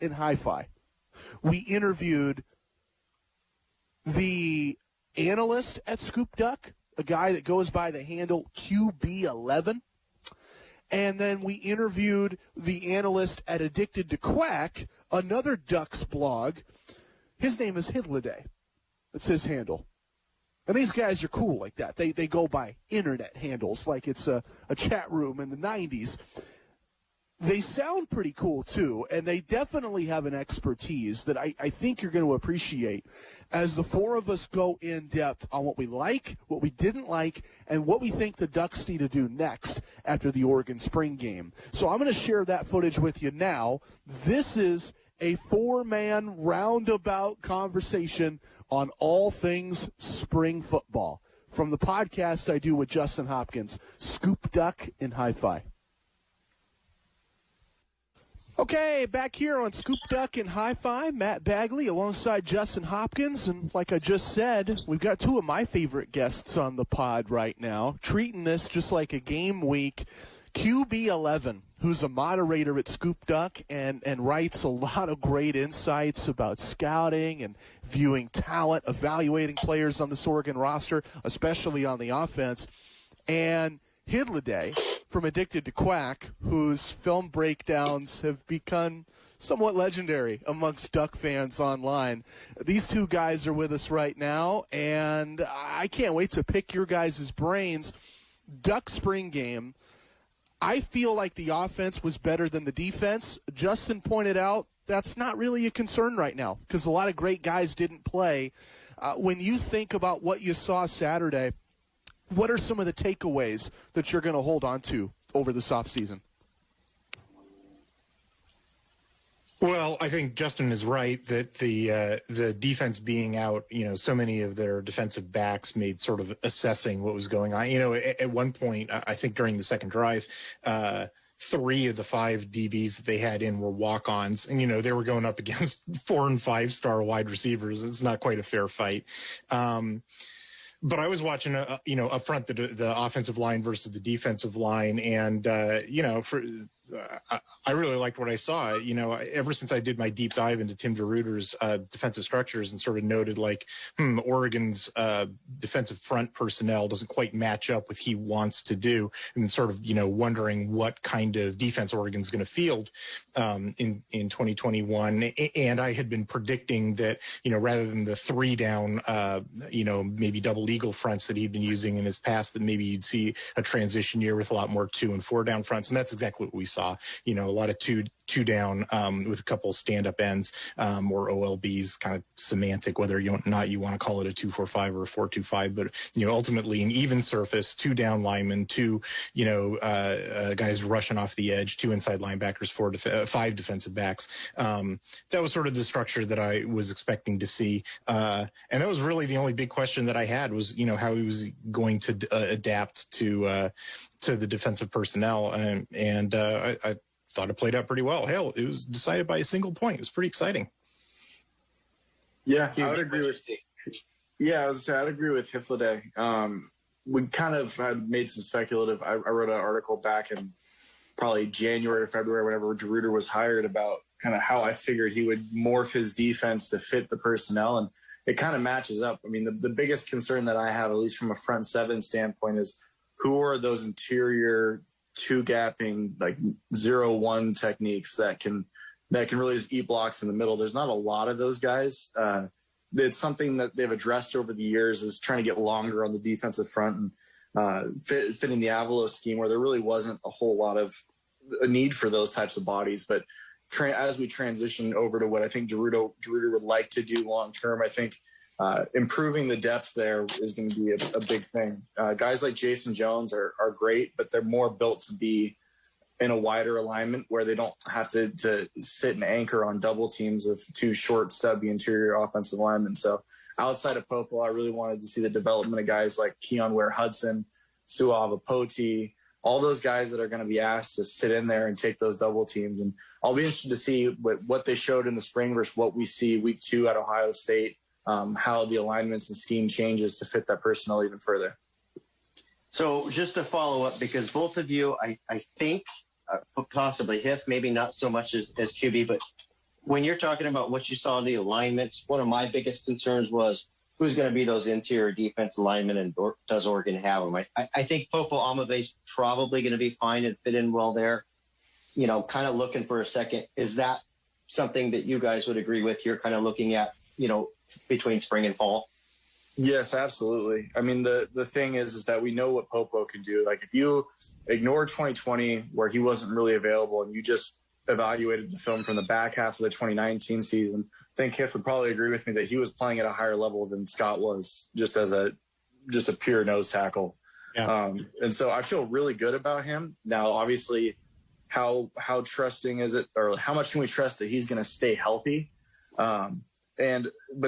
and Hi-Fi. We interviewed the analyst at Scoop Duck, a guy that goes by the handle QB11. And then we interviewed the analyst at Addicted to Quack, another Ducks blog. His name is Hidladay. That's his handle. And these guys are cool like that. They go by internet handles like it's a chat room in the 90s. They sound pretty cool, too, and they definitely have an expertise that I think you're going to appreciate as the four of us go in depth on what we like, what we didn't like, and what we think the Ducks need to do next after the Oregon spring game. So I'm going to share that footage with you now. This is a four-man roundabout conversation on all things spring football from the podcast I do with Justin Hopkins, Scoop Duck and Hi-Fi. Okay, back here on Scoop Duck and Hi-Fi, Matt Bagley alongside Justin Hopkins. And like I just said, we've got two of my favorite guests on the pod right now, treating this just like a game week. QB11, who's a moderator at Scoop Duck and writes a lot of great insights about scouting and viewing talent, evaluating players on this Oregon roster, especially on the offense. And Hidladay from Addicted to Quack, whose film breakdowns have become somewhat legendary amongst Duck fans online. These two guys are with us right now, and I can't wait to pick your guys' brains. Duck spring game, I feel like the offense was better than the defense. Justin pointed out that's not really a concern right now because a lot of great guys didn't play. When you think about what you saw Saturday, what are some of the takeaways that you're going to hold on to over this offseason? Well, I think Justin is right that the defense being out, so many of their defensive backs made sort of assessing what was going on. At one point, I think during the second drive, 3 of the 5 DBs that they had in were walk-ons, and they were going up against 4 and 5-star wide receivers. It's not quite a fair fight. But I was watching, up front the offensive line versus the defensive line, and I really liked what I saw. Ever since I did my deep dive into Tim DeRuyter's defensive structures and sort of noted Oregon's defensive front personnel doesn't quite match up with what he wants to do, and sort of wondering what kind of defense Oregon's going to field in 2021. And I had been predicting that rather than the 3 down maybe double eagle fronts that he'd been using in his past, that maybe you'd see a transition year with a lot more 2 and 4 down fronts, and that's exactly what we saw. A lot of two down with a couple stand-up ends or OLBs, kind of semantic, whether you want to call it a 2-4-5 or a 4-2-5, but ultimately an even surface, 2 down linemen, 2 guys rushing off the edge, 2 inside linebackers, 5 defensive backs. That was sort of the structure that I was expecting to see, and that was really the only big question that I had was how he was going to adapt to the defensive personnel, and I thought it played out pretty well. Hell, it was decided by a single point. It was pretty exciting. Yeah, I would agree with. Yeah, I'd agree with Hifliday. We kind of had made some speculative. I wrote an article back in probably January or February, whenever DeRuyter was hired, about kind of how I figured he would morph his defense to fit the personnel, and it kind of matches up. I mean, the biggest concern that I have, at least from a front 7 standpoint, is who are those interior 2-gapping, 0-1 techniques that can really just eat blocks in the middle. There's not a lot of those guys. It's something that they've addressed over the years, is trying to get longer on the defensive front and fitting the Avalos scheme, where there really wasn't a whole lot of a need for those types of bodies. But as we transition over to what I think DeRuyter would like to do long term, I think improving the depth there is going to be a big thing. Guys like Jason Jones are great, but they're more built to be in a wider alignment where they don't have to sit and anchor on double teams of 2 short, stubby interior offensive linemen. So outside of Popo, I really wanted to see the development of guys like Keon Ware-Hudson, Suava Poti, all those guys that are going to be asked to sit in there and take those double teams. And I'll be interested to see what they showed in the spring versus what we see week 2 at Ohio State. How the alignments and scheme changes to fit that personnel even further. So just to follow up, because both of you, I think, possibly Hith, maybe not so much as QB, but when you're talking about what you saw in the alignments, one of my biggest concerns was who's going to be those interior defense linemen, and does Oregon have them? I think Popo Amave's probably going to be fine and fit in well there. Kind of looking for a second. Is that something that you guys would agree with? You're kind of looking at, between spring and fall? Yes, absolutely. I mean, the thing is that we know what Popo can do. If ignore 2020 where he wasn't really available and you just evaluated the film from the back half of the 2019 season, I think Hith would probably agree with me that he was playing at a higher level than Scott was just as a pure nose tackle. Yeah. And so I feel really good about him. Now, obviously, how trusting is it, or how much can we trust that he's going to stay healthy? But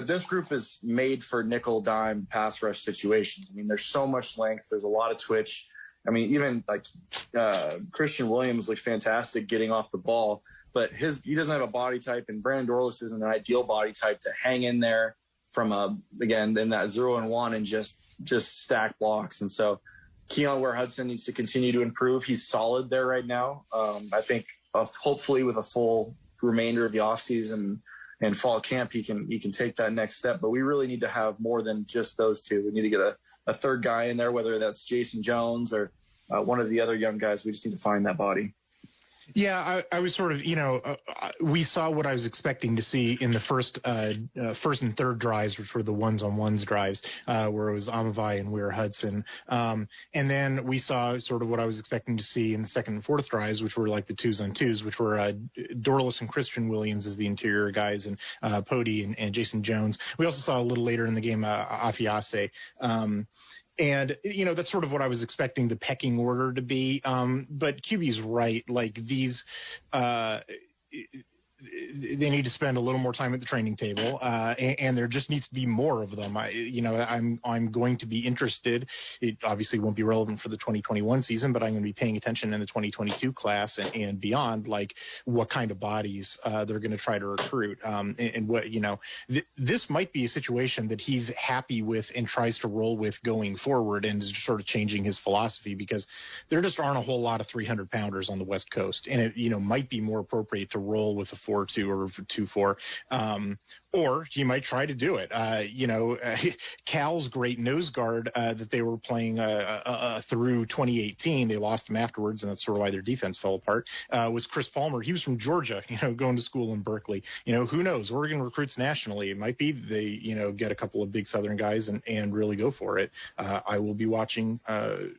this group is made for nickel dime pass rush situations. I mean, there's so much length. There's a lot of twitch. I mean, even like Christian Williams looked fantastic getting off the ball, but he doesn't have a body type, and Brandon Dorlus isn't an ideal body type to hang in there from again in that 0-1 and just stack blocks. And so Keon Ware-Hudson needs to continue to improve. He's solid there right now. I think hopefully with a full remainder of the offseason and fall camp, he can take that next step. But we really need to have more than just those two. We need to get a third guy in there, whether that's Jason Jones or one of the other young guys. We just need to find that body. Yeah, I was sort of, we saw what I was expecting to see in the first and third drives, which were the ones-on-ones drives, where it was Amavai and Ware-Hudson. And then we saw sort of what I was expecting to see in the second and fourth drives, which were like the twos-on-twos, which were Dorlus and Christian Williams as the interior guys, and Pody and Jason Jones. We also saw a little later in the game Afiase. And, that's sort of what I was expecting the pecking order to be. But QB's right. Like these, they need to spend a little more time at the training table, and there just needs to be more of them. I'm going to be interested. It obviously won't be relevant for the 2021 season, but I'm going to be paying attention in the 2022 class and beyond, like what kind of bodies they're going to try to recruit. And what, this might be a situation that he's happy with and tries to roll with going forward, and is just sort of changing his philosophy, because there just aren't a whole lot of 300 pounders on the West Coast. And it, might be more appropriate to roll with a 4-2 or 2-4. Or he might try to do it. Cal's great nose guard that they were playing through 2018, they lost him afterwards, and that's sort of why their defense fell apart, was Chris Palmer. He was from Georgia, going to school in Berkeley. Who knows? Oregon recruits nationally. It might be they, get a couple of big Southern guys and really go for it. I will be watching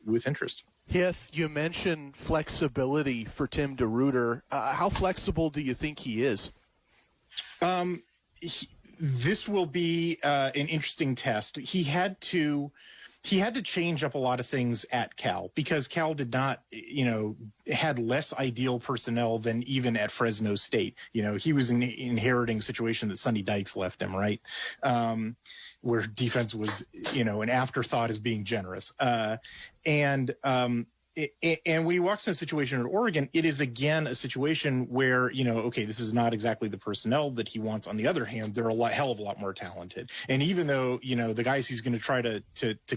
with interest. Hith, you mentioned flexibility for Tim DeRuyter. How flexible do you think he is? This will be an interesting test. He had to change up a lot of things at Cal, because Cal did not, had less ideal personnel than even at Fresno State. He was inheriting a situation that Sonny Dykes left him, right? Where defense was, an afterthought as being generous. And when he walks in a situation at Oregon, it is again a situation where, this is not exactly the personnel that he wants. On the other hand, they're hell of a lot more talented. And even though, the guys he's going to try to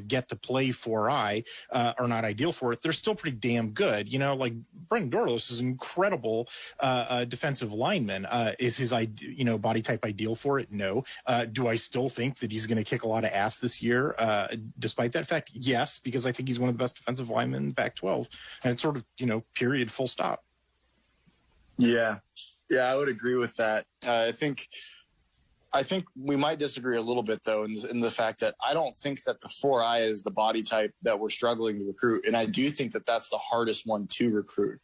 get to play 4I are not ideal for it, they're still pretty damn good. Like Brendan Dorlus is an incredible defensive lineman. Is his body type ideal for it? No. Do I still think that he's going to kick a lot of ass this year? Despite that fact, yes, because I think he's one of the best defensive linemen in Pac-12. And it's sort of, period, full stop. Yeah, I would agree with that. I think we might disagree a little bit, though, in the fact that I don't think that the 4I is the body type that we're struggling to recruit. And I do think that that's the hardest one to recruit.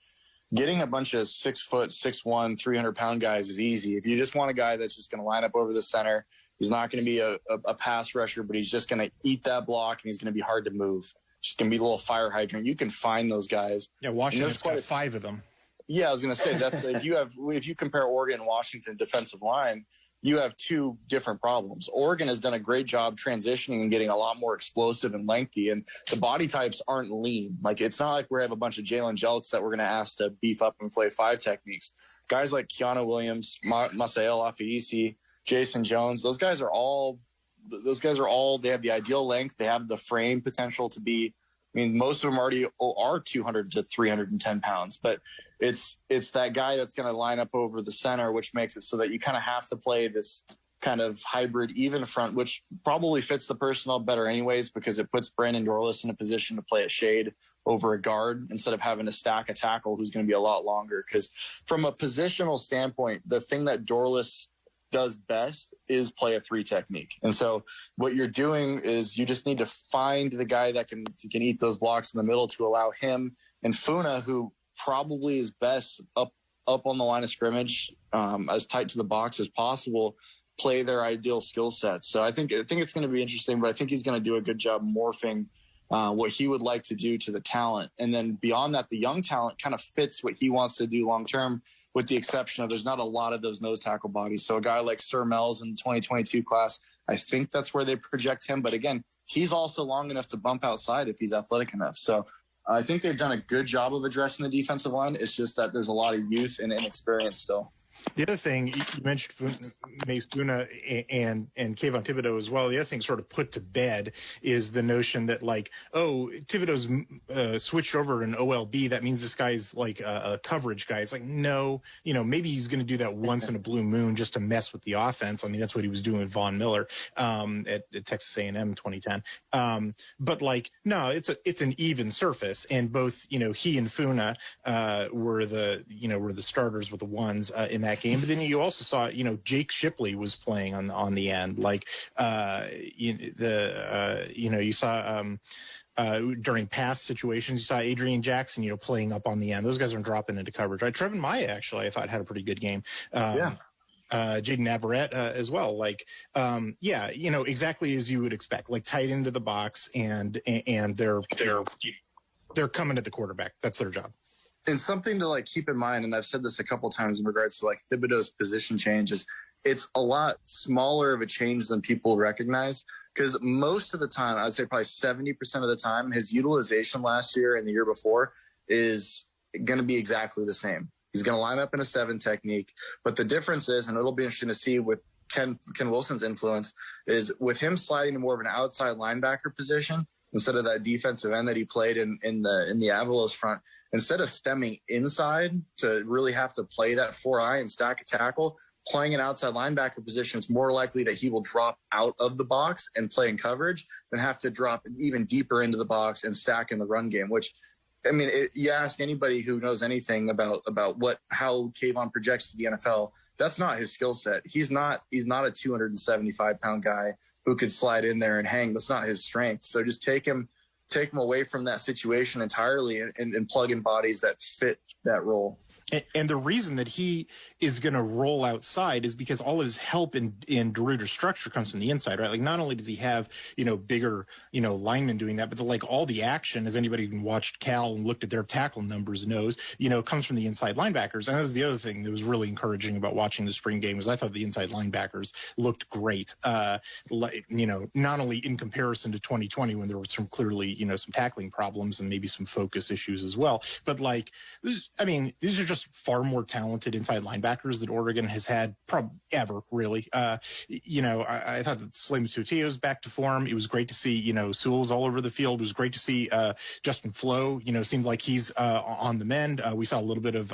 Getting a bunch of 6 foot, 6'1", 300-pound guys is easy. If you just want a guy that's just going to line up over the center, he's not going to be a pass rusher, but he's just going to eat that block, and he's going to be hard to move. Just going to be a little fire hydrant. You can find those guys. Yeah, Washington's got 5 of them. Yeah, I was going to say, that's if you compare Oregon and Washington defensive line, you have 2 different problems. Oregon has done a great job transitioning and getting a lot more explosive and lengthy, and the body types aren't lean. Like, it's not like we have a bunch of Jalen Jelks that we're going to ask to beef up and play 5 techniques. Guys like Keanu Williams, Masael Afiisi, Jason Jones, those guys are all, they have the ideal length. They have the frame potential to be, most of them already are 200 to 310 pounds, but it's that guy that's going to line up over the center, which makes it so that you kind of have to play this kind of hybrid even front, which probably fits the personnel better anyways, because it puts Brandon Dorlus in a position to play a shade over a guard instead of having to stack a tackle who's going to be a lot longer. Because from a positional standpoint, the thing that Dorlus does best is play a 3 technique. And so what you're doing is you just need to find the guy that can eat those blocks in the middle to allow him and Funa, who probably is best up on the line of scrimmage, as tight to the box as possible, play their ideal skill sets. So I think it's going to be interesting, but I think he's going to do a good job morphing what he would like to do to the talent. And then beyond that, the young talent kind of fits what he wants to do long term, with the exception of there's not a lot of those nose tackle bodies. So a guy like Sir Mel's in the 2022 class, I think that's where they project him. But again, he's also long enough to bump outside if he's athletic enough. So I think they've done a good job of addressing the defensive line. It's just that there's a lot of youth and inexperience still. The other thing, you mentioned Mace Funa and Kayvon Thibodeaux as well. The other thing sort of put to bed is the notion that, like, oh, Thibodeaux's switched over to an OLB. That means this guy's like a coverage guy. It's like, no, maybe he's going to do that once in a blue moon just to mess with the offense. I mean, that's what he was doing with Von Miller at Texas A&M in 2010. But like, no, it's an even surface. And both, he and Funa were the starters with the ones in that game. But then you also saw, Jake Shipley was playing on the end. Like, you saw during pass situations, you saw Adrian Jackson, playing up on the end. Those guys are dropping into coverage. Right? Trevin Maya, actually, I thought had a pretty good game. Jaden Navarrete as well. Like, exactly as you would expect, like tight into the box, and they're coming at the quarterback. That's their job. And something to keep in mind, and I've said this a couple times in regards to Thibodeaux's position change, is it's a lot smaller of a change than people recognize, because most of the time, I'd say probably 70% of the time, his utilization last year and the year before is going to be exactly the same. He's going to line up in a 7 technique, but the difference is, and it'll be interesting to see with Ken Wilson's influence, is with him sliding to more of an outside linebacker position instead of that defensive end that he played in the Avalos front. Instead of stemming inside to really have to play that 4-eye and stack a tackle, playing an outside linebacker position, it's more likely that he will drop out of the box and play in coverage than have to drop even deeper into the box and stack in the run game, which, I mean, you ask anybody who knows anything about how Kayvon projects to the NFL, that's not his skill set. He's not a 275-pound guy who could slide in there and hang. That's not his strength. So just take him away from that situation entirely and plug in bodies that fit that role. And the reason that he is going to roll outside is because all of his help in DeRuyter's structure comes from the inside, right? Like, not only does he have, bigger, linemen doing that, but all the action, as anybody who watched Cal and looked at their tackle numbers knows, comes from the inside linebackers. And that was the other thing that was really encouraging about watching the spring game, is I thought the inside linebackers looked great. Not only in comparison to 2020 when there were some clearly, some tackling problems and maybe some focus issues as well, but these are just far more talented inside linebackers that Oregon has had ever, really. I thought that Slay Matuteo's back to form. It was great to see, Sewell's all over the field. It was great to see Justin Flo, seemed like he's on the mend. We saw a little bit of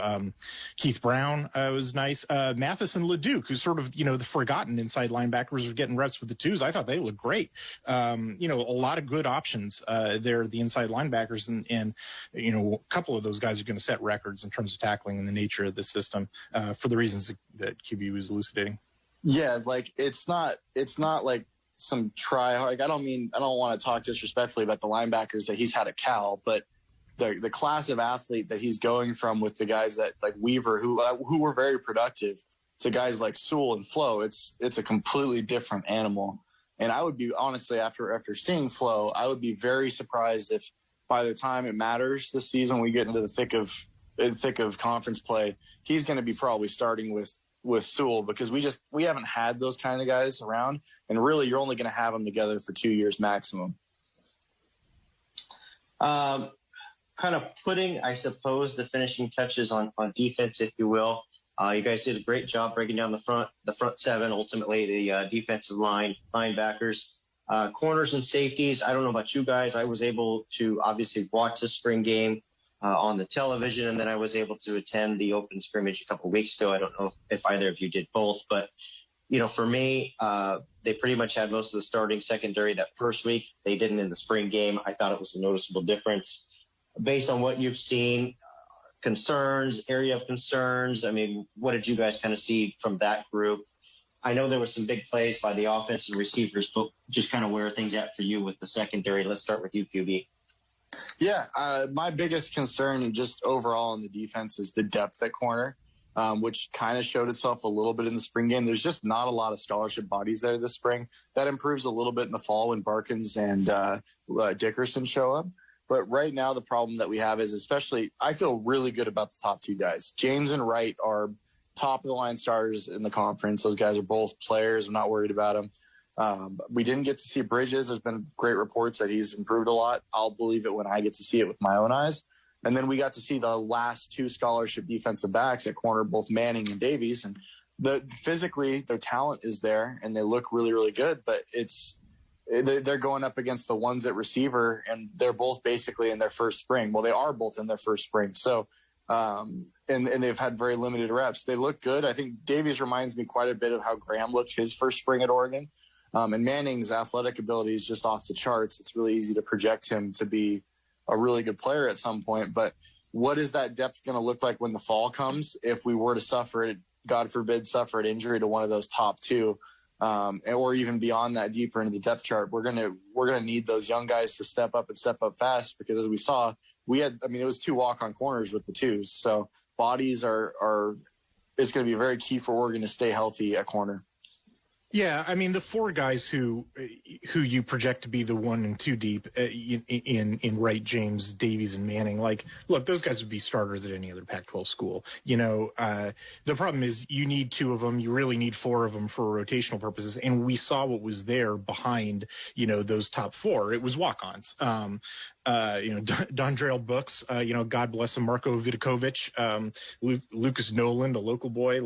Keith Brown. It was nice. Mathis and LeDuc, who's sort of, the forgotten inside linebackers, are getting reps with the twos. I thought they looked great. A lot of good options there, the inside linebackers, and a couple of those guys are going to set records in terms of tackling and the nature of the system for the reasons that QB was elucidating. Yeah, it's not like some try hard. I don't want to talk disrespectfully about the linebackers that he's had at Cal, but the class of athlete that he's going from with the guys that like Weaver, who were very productive, to guys like Sewell and Flo, it's a completely different animal. And I would be, honestly, after seeing Flo, I would be very surprised if by the time it matters this season, we get into the thick of conference play, he's going to be probably starting with Sewell, because we haven't had those kind of guys around, and really you're only going to have them together for 2 years maximum. Kind of putting, I suppose, the finishing touches on defense, if you will. You guys did a great job breaking down the front 7, ultimately the defensive linebackers, corners and safeties. I don't know about you guys. I was able to obviously watch the spring game on the television, and then I was able to attend the open scrimmage a couple of weeks ago. I don't know if either of you did both, but for me, they pretty much had most of the starting secondary that first week. They didn't in the spring game. I thought it was a noticeable difference. Based on what you've seen, area of concerns, what did you guys kind of see from that group? I know there were some big plays by the offensive receivers, but just kind of where are things at for you with the secondary? Let's start with you, QB. Yeah, my biggest concern just overall in the defense is the depth at corner, which kind of showed itself a little bit in the spring game. There's just not a lot of scholarship bodies there this spring. That improves a little bit in the fall when Barkins and Dickerson show up. But right now, the problem that we have is I feel really good about the top two guys. James and Wright are top of the line starters in the conference. Those guys are both players. I'm not worried about them. We didn't get to see Bridges. There's been great reports that he's improved a lot. I'll believe it when I get to see it with my own eyes. And then we got to see the last two scholarship defensive backs at corner, both Manning and Davies. And physically, their talent is there, and they look really, really good. But they're going up against the ones at receiver, and they're both basically in their first spring. Well, they are both in their first spring. So, and they've had very limited reps. They look good. I think Davies reminds me quite a bit of how Graham looked his first spring at Oregon. And Manning's athletic ability is just off the charts. It's really easy to project him to be a really good player at some point. But what is that depth going to look like when the fall comes? If we were to suffer, God forbid, suffer an injury to one of those top two, or even beyond that, deeper into the depth chart, we're gonna need those young guys to step up fast. Because as we saw, it was 2 walk-on corners with the twos. So bodies are it's going to be very key for Oregon to stay healthy at corner. Yeah, I mean, the 4 guys who you project to be the 1 and 2 deep in Wright, James, Davies, and Manning, look, those guys would be starters at any other Pac-12 school. The problem is you need 2 of them. You really need 4 of them for rotational purposes. And we saw what was there behind, those top 4. It was walk-ons. Dondrail Books, God bless him, Marko Vidakovic, Lucas Noland, a local boy.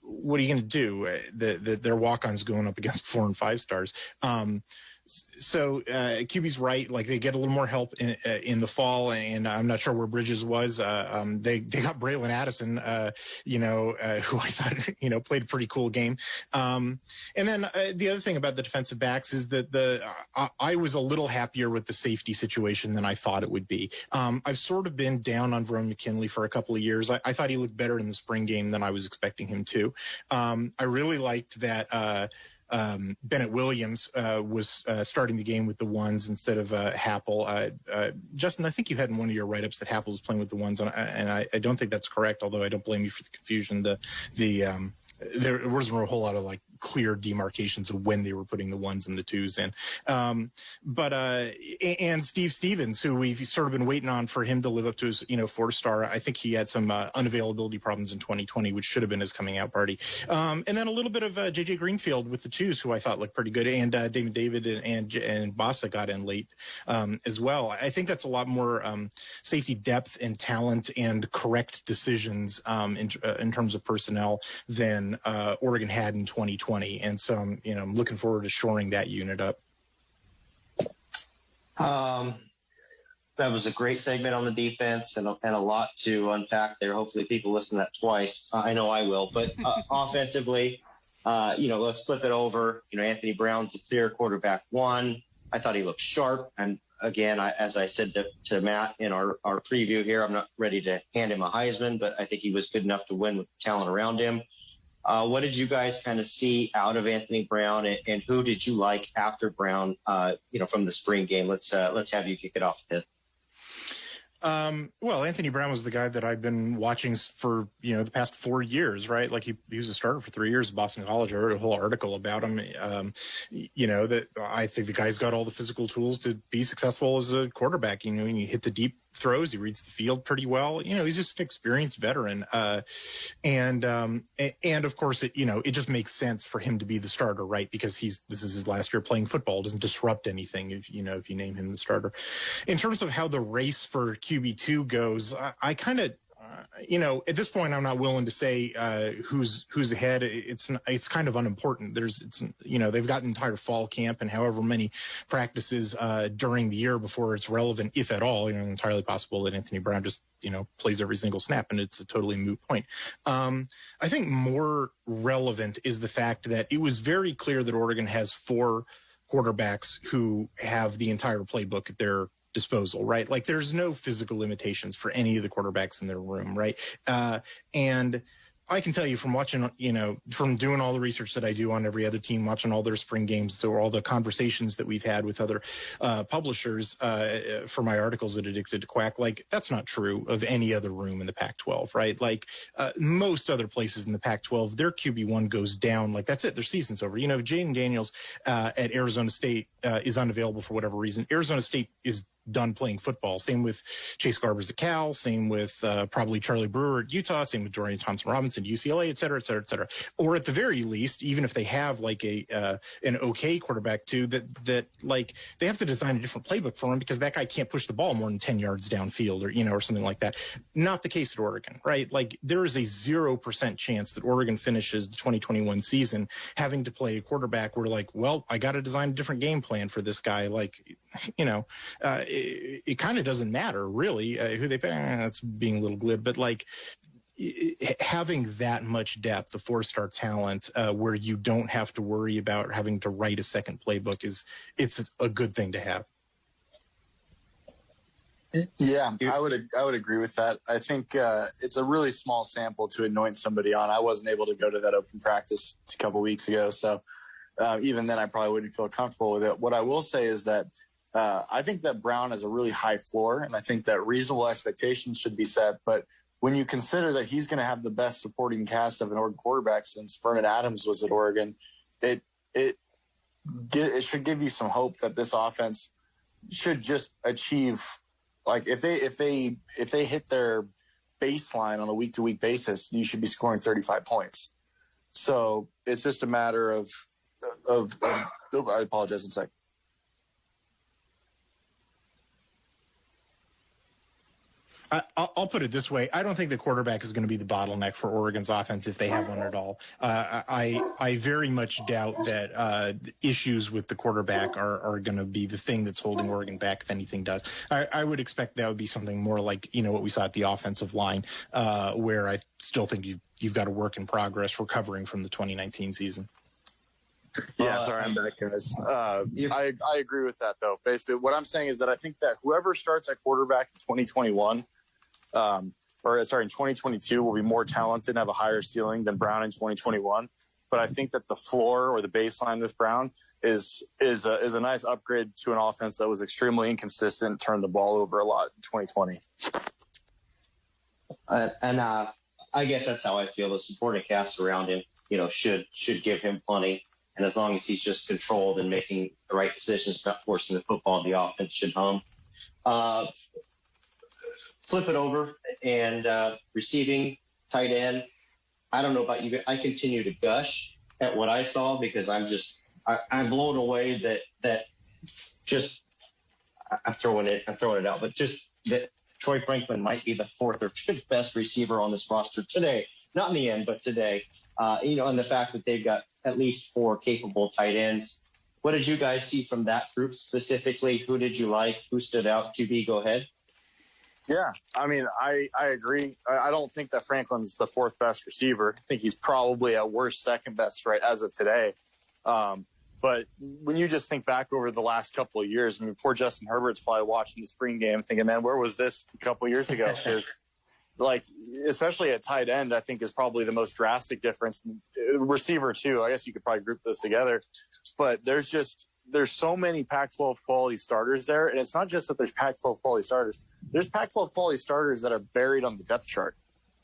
What are you going to do? Their walk-ons going up against 4 and 5 stars. So QB's right. They get a little more help in the fall, and I'm not sure where Bridges was. They got Braylon Addison, who I thought played a pretty cool game. And then the other thing about the defensive backs is that I was a little happier with the safety situation than I thought it would be. I've sort of been down on Verone McKinley for a couple of years. I thought he looked better in the spring game than I was expecting him to. I really liked that. Bennett Williams was starting the game with the ones instead of Happel. Justin, I think you had in one of your write-ups that Happel was playing with the ones, and I don't think that's correct, although I don't blame you for the confusion. There wasn't a whole lot of clear demarcations of when they were putting the 1s and the 2s in. And Steve Stevens, who we've sort of been waiting on for him to live up to his, 4-star. I think he had some unavailability problems in 2020, which should have been his coming out party. And then a little bit of JJ Greenfield with the 2s, who I thought looked pretty good. And Damon David and Bossa got in late as well. I think that's a lot more safety depth and talent and correct decisions in terms of personnel than Oregon had in 2020. And so, I'm looking forward to shoring that unit up. That was a great segment on the defense and a lot to unpack there. Hopefully people listen to that twice. I know I will. But offensively, let's flip it over. Anthony Brown's a clear quarterback 1. I thought he looked sharp. And again, as I said to Matt in our preview here, I'm not ready to hand him a Heisman, but I think he was good enough to win with the talent around him. What did you guys kind of see out of Anthony Brown, and who did you like after Brown, from the spring game? Let's have you kick it off, Pitt. Well, Anthony Brown was the guy that I've been watching for, the past 4 years, right? He was a starter for 3 years at Boston College. I wrote a whole article about him, that I think the guy's got all the physical tools to be successful as a quarterback. When you hit the deep throws, he reads the field pretty well. He's just an experienced veteran. And of course, it just makes sense for him to be the starter, right? Because this is his last year playing football. It doesn't disrupt anything if you name him the starter. In terms of how the race for QB2 goes, I kind of, at this point, I'm not willing to say who's ahead. It's kind of unimportant. They've got an entire fall camp and however many practices during the year before it's relevant, if at all. Entirely possible that Anthony Brown just plays every single snap, and it's a totally moot point. I think more relevant is the fact that it was very clear that Oregon has 4 quarterbacks who have the entire playbook at their disposal, right? There's no physical limitations for any of the quarterbacks in their room, right? And I can tell you from watching, from doing all the research that I do on every other team, watching all their spring games, or all the conversations that we've had with other publishers for my articles at Addicted to Quack, like that's not true of any other room in the Pac-12, right? Like most other places in the Pac-12, their QB1 goes down. Like that's it. Their season's over. Jaden Daniels at Arizona State is unavailable for whatever reason. Arizona State is done playing football. Same with Chase Garbers at Cal. Same with probably Charlie Brewer at Utah. Same with Dorian Thompson-Robinson, UCLA, et cetera, et cetera, et cetera. Or at the very least, even if they have like an okay quarterback too, that like they have to design a different playbook for him because that guy can't push the ball more than 10 yards downfield or something like that. Not the case at Oregon, right? Like there is a 0% chance that Oregon finishes the 2021 season having to play a quarterback where like, well, I got to design a different game plan for this guy. Like, it kind of doesn't matter really who they pay. That's being a little glib, but like having that much depth, the 4-star talent, where you don't have to worry about having to write a second playbook it's a good thing to have. Yeah, I would agree with that. I think it's a really small sample to anoint somebody on. I wasn't able to go to that open practice a couple weeks ago, so even then I probably wouldn't feel comfortable with it. What I will say is that I think that Brown has a really high floor, and I think that reasonable expectations should be set. But when you consider that he's going to have the best supporting cast of an Oregon quarterback since Vernon Adams was at Oregon, it should give you some hope that this offense should just achieve, like if they hit their baseline on a week-to-week basis, you should be scoring 35 points. So it's just a matter of I apologize 1 second. I'll put it this way. I don't think the quarterback is going to be the bottleneck for Oregon's offense if they have one at all. I very much doubt that issues with the quarterback are going to be the thing that's holding Oregon back if anything does. I would expect that would be something more like, what we saw at the offensive line, where I still think you've got a work in progress recovering from the 2019 season. Yeah, sorry, I'm back, guys. I agree with that, though. Basically, what I'm saying is that I think that whoever starts at quarterback in 2021, in 2022, will be more talented and have a higher ceiling than Brown in 2021. But I think that the floor or the baseline with Brown is a nice upgrade to an offense that was extremely inconsistent, turned the ball over a lot in 2020. I guess that's how I feel. The supporting cast around him, should give him plenty. And as long as he's just controlled and making the right decisions, not forcing the football, the offense should hum. Flip it over and receiving tight end. I don't know about you. I continue to gush at what I saw because I'm blown away that just I'm throwing it out, but just that Troy Franklin might be the 4th or 5th best receiver on this roster today. Not in the end, but today. And the fact that they've got at least 4 capable tight ends. What did you guys see from that group specifically? Who did you like? Who stood out? QB, go ahead. Yeah, I mean, I agree. I don't think that Franklin's the 4th best receiver. I think he's probably at worst 2nd best right as of today. But when you just think back over the last couple of years, I mean, poor Justin Herbert's probably watching the spring game thinking, man, where was this a couple of years ago? Because like, especially at tight end, I think is probably the most drastic difference. Receiver too, I guess you could probably group those together. But there's so many Pac-12 quality starters there. And it's not just that there's Pac-12 quality starters. There's Pac-12 quality starters that are buried on the depth chart.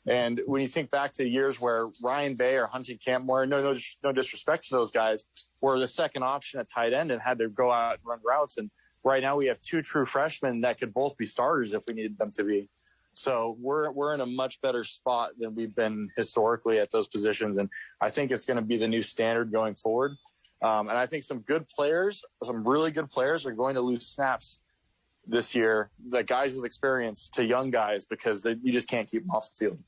And when you think back to years where Ryan Bay or Hunting Campmore, no disrespect to those guys, were the second option at tight end and had to go out and run routes. And right now we have 2 true freshmen that could both be starters if we needed them to be. So we're in a much better spot than we've been historically at those positions. And I think it's going to be the new standard going forward. And I think some really good players are going to lose snaps this year, the guys with experience to young guys, because you just can't keep them off the field.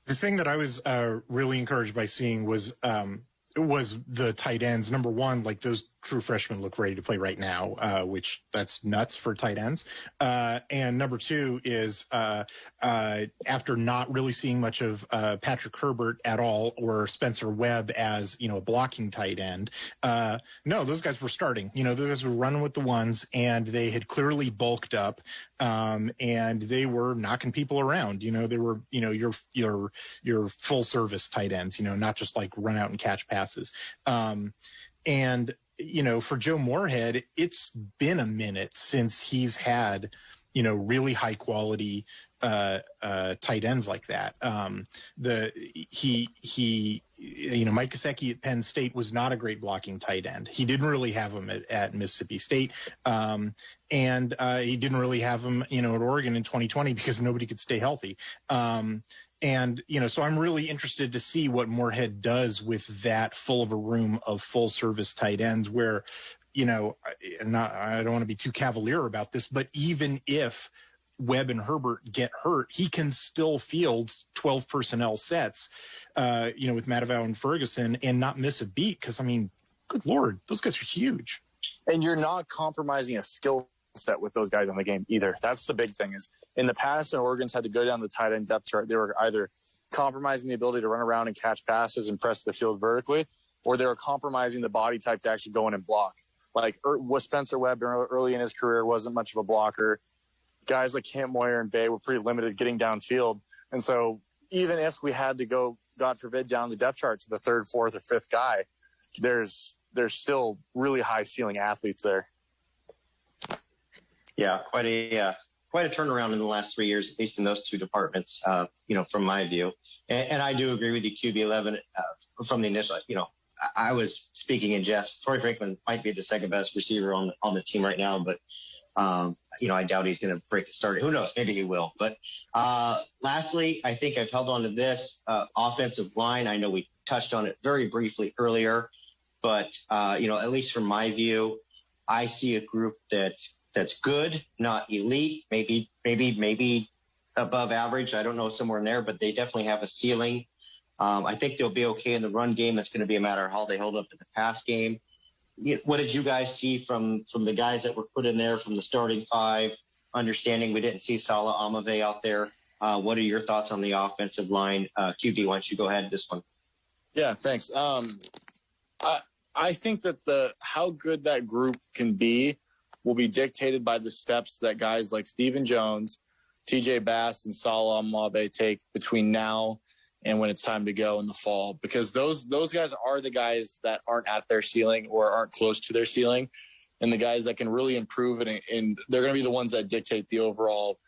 The thing that I was really encouraged by seeing was the tight ends. Number one, like those true freshmen look ready to play right now, which that's nuts for tight ends. And number two is after not really seeing much of Patrick Herbert at all or Spencer Webb as, a blocking tight end. No, those guys were starting. Those guys were running with the ones, and they had clearly bulked up, and they were knocking people around. They were, your full service tight ends, not just like run out and catch passes. And for Joe Moorhead, it's been a minute since he's had, really high quality tight ends like that. Mike Gesicki at Penn State was not a great blocking tight end. He didn't really have him at Mississippi State. And he didn't really have him, at Oregon in 2020 because nobody could stay healthy. So I'm really interested to see what Moorhead does with that full of a room of full service tight ends where, I don't want to be too cavalier about this, but even if Webb and Herbert get hurt, he can still field 12 personnel sets, with Matavao and Ferguson and not miss a beat. Cause good Lord, those guys are huge. And you're not compromising a skill set with those guys on the game either. That's the big thing is in the past, when Oregon's had to go down the tight end depth chart, they were either compromising the ability to run around and catch passes and press the field vertically, or they were compromising the body type to actually go in and block. Like Spencer Webb early in his career wasn't much of a blocker. Guys like Cam Moyer and Bay were pretty limited getting downfield. And so even if we had to go, God forbid, down the depth chart to the third, fourth, or fifth guy, there's still really high ceiling athletes there. Yeah, quite a turnaround in the last 3 years, at least in those two departments, from my view. And I do agree with you, QB11, from the initial, I was speaking in jest. Troy Franklin might be the second best receiver on the team right now, but, I doubt he's going to break the start. Who knows? Maybe he will. But lastly, I think I've held on to this offensive line. I know we touched on it very briefly earlier, but, at least from my view, I see a group that's good, not elite, maybe above average. I don't know, somewhere in there, but they definitely have a ceiling. I think they'll be okay in the run game. It's going to be a matter of how they hold up in the pass game. What did you guys see from the guys that were put in there from the starting five? Understanding we didn't see Salah Amave out there. What are your thoughts on the offensive line? QB, why don't you go ahead this one? Yeah, thanks. I think that how good that group can be will be dictated by the steps that guys like Stephen Jones, TJ Bass, and Salah Amave take between now and when it's time to go in the fall, because those guys are the guys that aren't at their ceiling or aren't close to their ceiling, and the guys that can really improve it, and they're going to be the ones that dictate the overall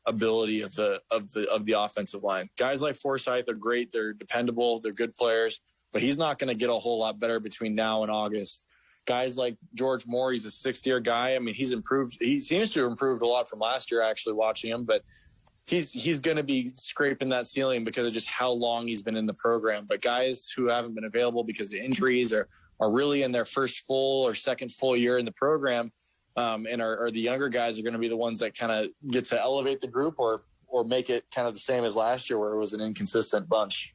ability of the offensive line. Guys like Forsythe are great, they're dependable, they're good players, but he's not going to get a whole lot better between now and August. Guys like George Moore, he's a sixth-year guy. He's improved. He seems to have improved a lot from last year, actually, watching him, but he's going to be scraping that ceiling because of just how long he's been in the program. But guys who haven't been available because of injuries are really in their first full or second full year in the program, and are the younger guys are going to be the ones that kind of get to elevate the group or make it kind of the same as last year where it was an inconsistent bunch.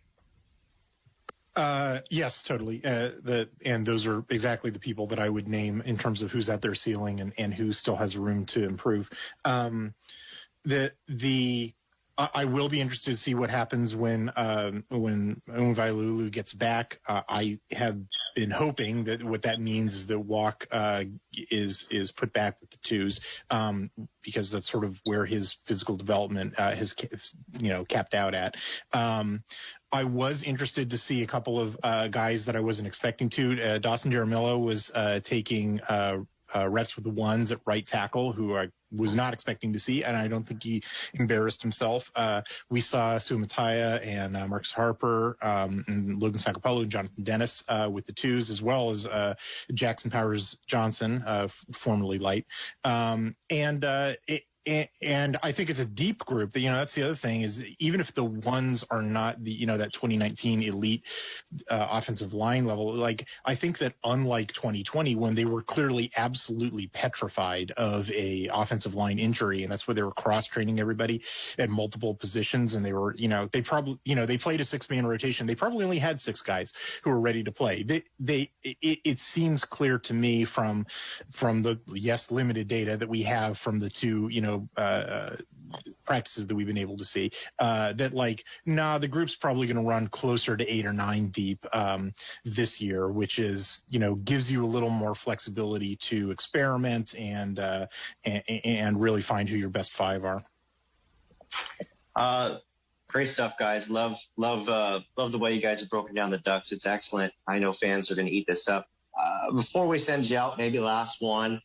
Yes, totally. And those are exactly the people that I would name in terms of who's at their ceiling and who still has room to improve. I will be interested to see what happens when Vailoulu gets back. I have been hoping that what that means is that Walk is put back with the twos, because that's sort of where his physical development has capped out at. I was interested to see a couple of guys that I wasn't expecting to. Dawson Jaramillo was taking reps with the ones at right tackle, who I was not expecting to see, and I don't think he embarrassed himself. We saw Sumataya and Marcus Harper and Logan Sacapello and Jonathan Dennis with the twos, as well as Jackson Powers Johnson, formerly light. And I think it's a deep group. That's the other thing is even if the ones are not the that 2019 elite offensive line level, like I think that unlike 2020 when they were clearly absolutely petrified of a offensive line injury, and that's where they were cross training everybody at multiple positions, and they were they probably they played a 6-man rotation. They probably only had 6 guys who were ready to play. It seems clear to me from the limited data that we have from the two practices that we've been able to see that the group's probably going to run closer to 8 or 9 deep this year, which is gives you a little more flexibility to experiment and really find who your best 5 are. Great stuff, guys. Love the way you guys have broken down the Ducks. It's excellent. I know fans are going to eat this up. Before we send you out, maybe last one.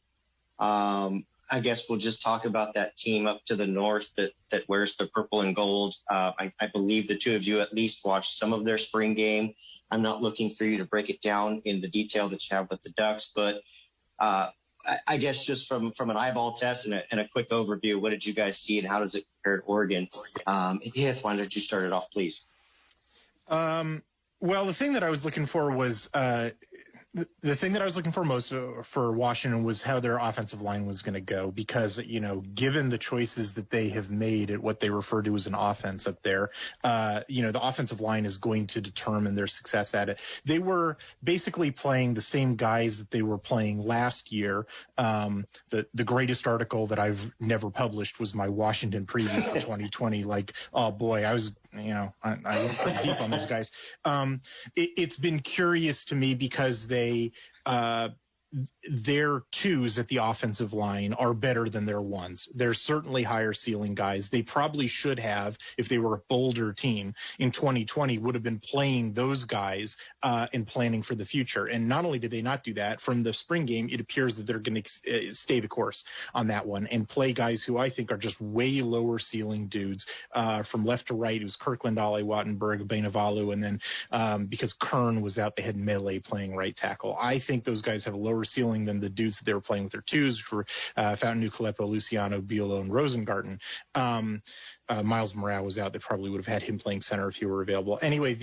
I guess we'll just talk about that team up to the north that wears the purple and gold. I believe the two of you at least watched some of their spring game. I'm not looking for you to break it down in the detail that you have with the Ducks, but I guess just from an eyeball test and a quick overview, what did you guys see and how does it compare to Oregon? Hith, why don't you start it off, please? Well, the thing that I was looking for was the thing that I was looking for most for Washington was how their offensive line was going to go, because, given the choices that they have made at what they refer to as an offense up there, the offensive line is going to determine their success at it. They were basically playing the same guys that they were playing last year. The greatest article that I've never published was my Washington preview for 2020. Oh boy, I was, I went pretty deep on those guys. It's been curious to me because their 2s at the offensive line are better than their 1s. They're certainly higher ceiling guys. They probably should have, if they were a bolder team in 2020, would have been playing those guys and planning for the future. And not only did they not do that, from the spring game, it appears that they're going to stay the course on that one and play guys who I think are just way lower ceiling dudes from left to right. It was Kirkland, Ale, Wattenberg, Bainavalu, and then because Kern was out, they had Melee playing right tackle. I think those guys have a lower ceiling than the dudes that they were playing with their 2s, which were Fountain, Nucalepo, Luciano, Biolo, and Rosengarten. Miles Morale was out. They probably would have had him playing center if he were available. Anyway,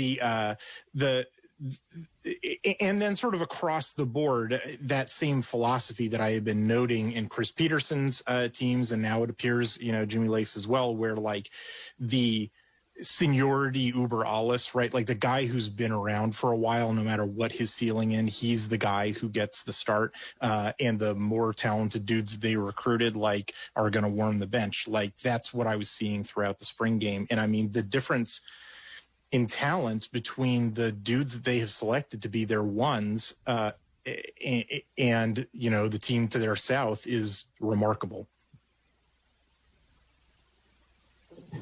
and then sort of across the board, that same philosophy that I had been noting in Chris Peterson's teams, and now it appears, Jimmy Lake's as well, where the seniority uber alles, right? The guy who's been around for a while, no matter what his ceiling in, he's the guy who gets the start. And the more talented dudes they recruited, are going to warm the bench. That's what I was seeing throughout the spring game. And I mean, the difference in talent between the dudes that they have selected to be their 1s and, the team to their south is remarkable.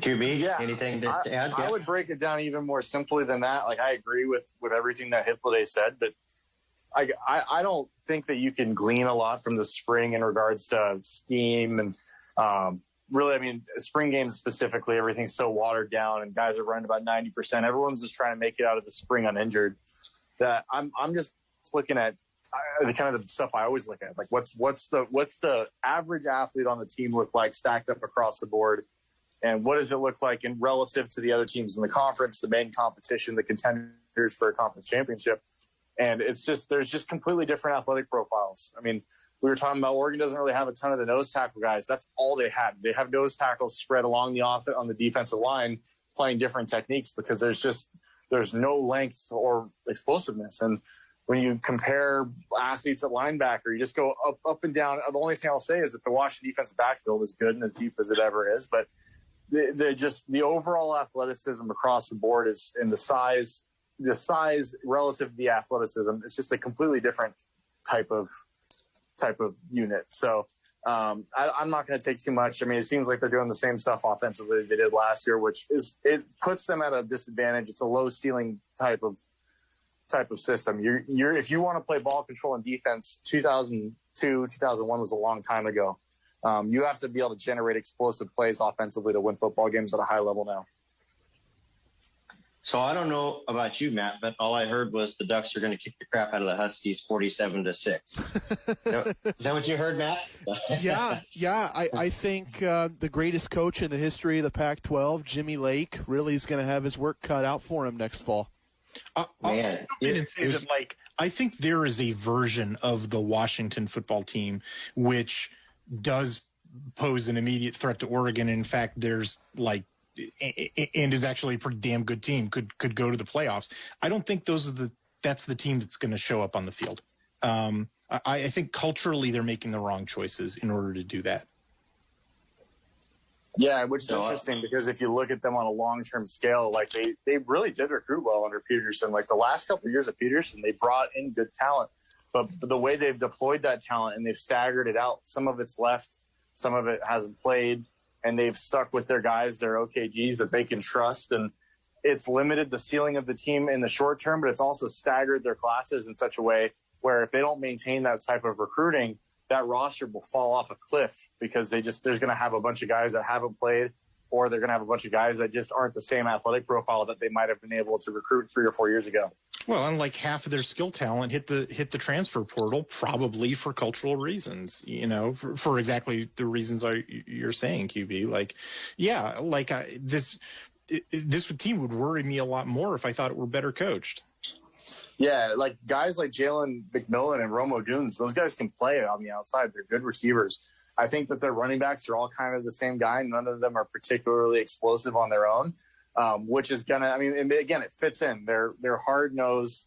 Anything to add? I would break it down even more simply than that. I agree with everything that Hithloday said, but I don't think that you can glean a lot from the spring in regards to scheme and really, I mean, spring games specifically, everything's so watered down and guys are running about 90%. Everyone's just trying to make it out of the spring uninjured. That I'm just looking at the kind of the stuff I always look at. What's the average athlete on the team look like stacked up across the board? And what does it look like in relative to the other teams in the conference, the main competition, the contenders for a conference championship? And there's just completely different athletic profiles. I mean, we were talking about Oregon doesn't really have a ton of the nose tackle guys. That's all they had. They have nose tackles spread along on the defensive line, playing different techniques because there's no length or explosiveness. And when you compare athletes at linebacker, you just go up and down. The only thing I'll say is that the Washington defensive backfield is good and as deep as it ever is, but the overall athleticism across the board is in the size relative to the athleticism. It's just a completely different type of unit. So I'm not going to take too much. I mean, it seems like they're doing the same stuff offensively they did last year, which it puts them at a disadvantage. It's a low ceiling type of system. If you want to play ball control and defense, 2002, 2001 was a long time ago. You have to be able to generate explosive plays offensively to win football games at a high level now. So I don't know about you, Matt, but all I heard was the Ducks are going to kick the crap out of the Huskies 47-6. Is that what you heard, Matt? Yeah. I think the greatest coach in the history of the Pac-12, Jimmy Lake, really is going to have his work cut out for him next fall. Man, I think there is a version of the Washington football team which does pose an immediate threat to Oregon. In fact, there's and is actually a pretty damn good team, could go to the playoffs. I don't think that's the team that's going to show up on the field. I think culturally they're making the wrong choices in order to do that. Yeah, which is interesting because if you look at them on a long-term scale, like they really did recruit well under Peterson. Like the last couple of years of Peterson, they brought in good talent, but the way they've deployed that talent and they've staggered it out, some of it's left, some of it hasn't played. And they've stuck with their guys, their OKGs that they can trust. And it's limited the ceiling of the team in the short term, but it's also staggered their classes in such a way where if they don't maintain that type of recruiting, that roster will fall off a cliff because there's going to have a bunch of guys that haven't played, or they're going to have a bunch of guys that just aren't the same athletic profile that they might have been able to recruit 3 or 4 years ago. Well, and like half of their skill talent hit the transfer portal, probably for cultural reasons, for exactly the reasons you're saying, QB. This team would worry me a lot more if I thought it were better coached. Yeah, like guys like Jalen McMillan and Rome Odunze, those guys can play on the outside. They're good receivers. I think that their running backs are all kind of the same guy. None of them are particularly explosive on their own. Which is and again, it fits in. They're hard nosed.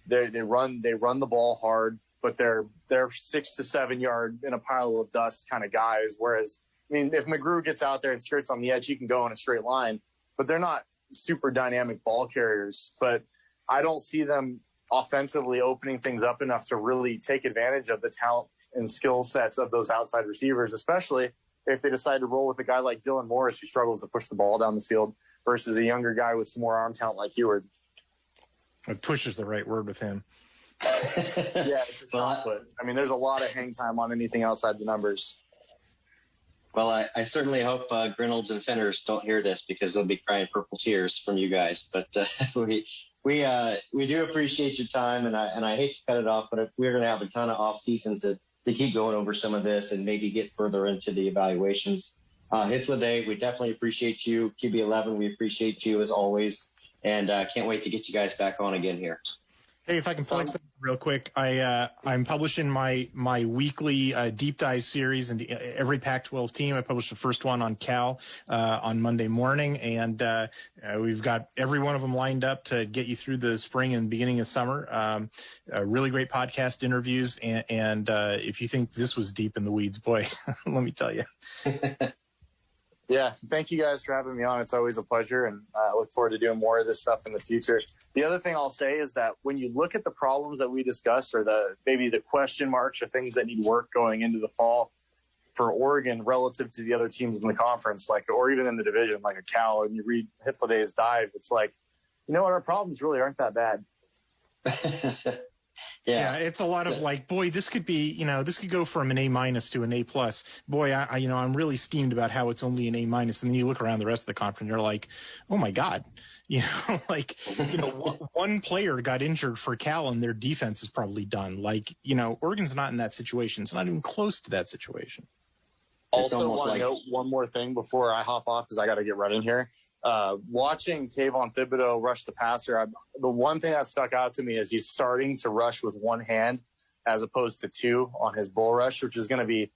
They run the ball hard, but they're 6 to 7 yard in a pile of dust kind of guys. Whereas, if McGrew gets out there and skirts on the edge, he can go in a straight line, but they're not super dynamic ball carriers. But I don't see them offensively opening things up enough to really take advantage of the talent and skill sets of those outside receivers, especially if they decide to roll with a guy like Dylan Morris, who struggles to push the ball down the field, versus a younger guy with some more arm talent like Heward. Push is the right word with him. Yeah, it's a shot put. There's a lot of hang time on anything outside the numbers. Well, I certainly hope Grinolds and Fenners don't hear this because they'll be crying purple tears from you guys. But we do appreciate your time, and I hate to cut it off, but we're going to have a ton of off season to keep going over some of this and maybe get further into the evaluations. Hithloday, we definitely appreciate you. QB11, we appreciate you as always, and can't wait to get you guys back on again here. Hey, if I can plug something real quick, I'm publishing my weekly deep dive series into every Pac-12 team. I published the first one on Cal on Monday morning, and we've got every one of them lined up to get you through the spring and beginning of summer. Really great podcast interviews, and if you think this was deep in the weeds, boy, let me tell you. Yeah, thank you guys for having me on. It's always a pleasure, and I look forward to doing more of this stuff in the future. The other thing I'll say is that when you look at the problems that we discussed, or maybe the question marks or things that need work going into the fall for Oregon relative to the other teams in the conference, or even in the division, like a Cal, and you read Hithladay's dive, it's like, our problems really aren't that bad. Yeah, it's a lot of boy, this could be, this could go from an A- to an A+. Boy, I'm really steamed about how it's only an A-. And then you look around the rest of the conference, you're like, oh my God, one player got injured for Cal and their defense is probably done. Oregon's not in that situation. It's not even close to that situation. Also, want to note one more thing before I hop off because I got to get running here. Watching Kayvon Thibodeau rush the passer, the one thing that stuck out to me is he's starting to rush with one hand as opposed to two on his bull rush, which is going to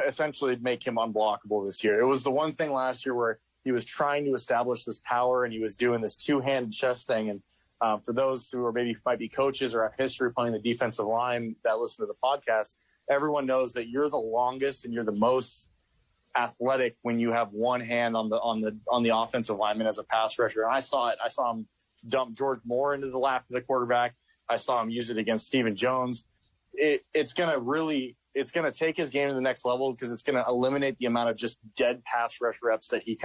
essentially make him unblockable this year. It was the one thing last year where he was trying to establish this power and he was doing this two-handed chest thing. And for those who might be coaches or have history playing the defensive line that listen to the podcast, everyone knows that you're the longest and you're the most athletic when you have one hand on the offensive lineman as a pass rusher. And I saw it. I saw him dump George Moore into the lap of the quarterback. I saw him use it against Stephen Jones. It's going to take his game to the next level because it's going to eliminate the amount of just dead pass rush reps that he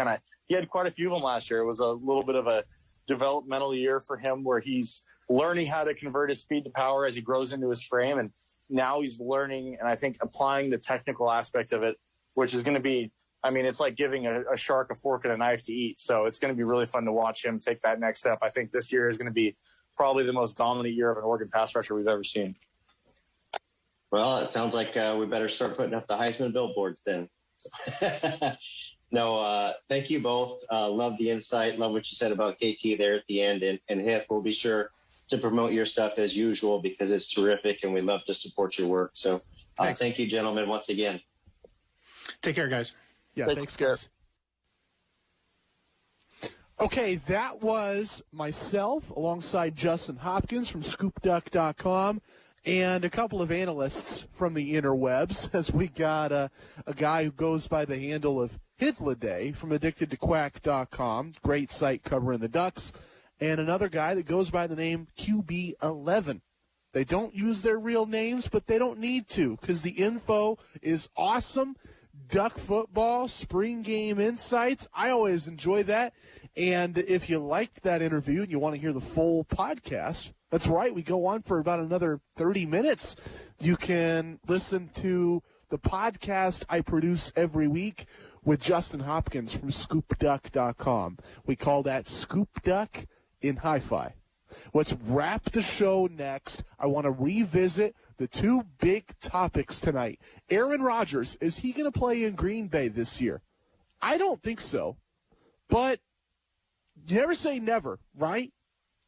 had quite a few of them last year. It was a little bit of a developmental year for him where he's learning how to convert his speed to power as he grows into his frame. And now he's learning, and I think applying the technical aspect of it, which is going to be I mean, it's like giving a shark a fork and a knife to eat. So it's going to be really fun to watch him take that next step. I think this year is going to be probably the most dominant year of an Oregon pass rusher we've ever seen. Well, it sounds like we better start putting up the Heisman billboards then. No, thank you both. Love the insight. Love what you said about KT there at the end. And Hif, we'll be sure to promote your stuff as usual because it's terrific and we love to support your work. So thank you, gentlemen, once again. Take care, guys. Yeah, thanks, guys. Okay, that was myself alongside Justin Hopkins from ScoopDuck.com and a couple of analysts from the interwebs, as we got a guy who goes by the handle of Hithliday from AddictedToQuack.com, great site covering the Ducks, and another guy that goes by the name QB11. They don't use their real names, but they don't need to because the info is awesome. Duck football, spring game insights. I always enjoy that. And if you liked that interview and you want to hear the full podcast, that's right. We go on for about another 30 minutes. You can listen to the podcast I produce every week with Justin Hopkins from ScoopDuck.com. We call that Scoop Duck in Hi-Fi. Let's wrap the show next. I want to revisit the two big topics tonight. Aaron Rodgers, is he going to play in Green Bay this year? I don't think so. But you never say never, right?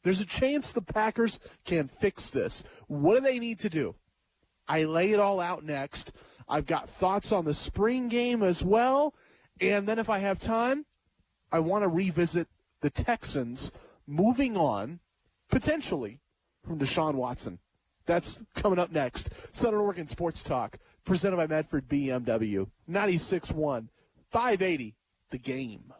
There's a chance the Packers can fix this. What do they need to do? I lay it all out next. I've got thoughts on the spring game as well. And then if I have time, I want to revisit the Texans moving on, potentially, from Deshaun Watson. That's coming up next. Southern Oregon Sports Talk, presented by Medford BMW. 96.1, 580, The Game.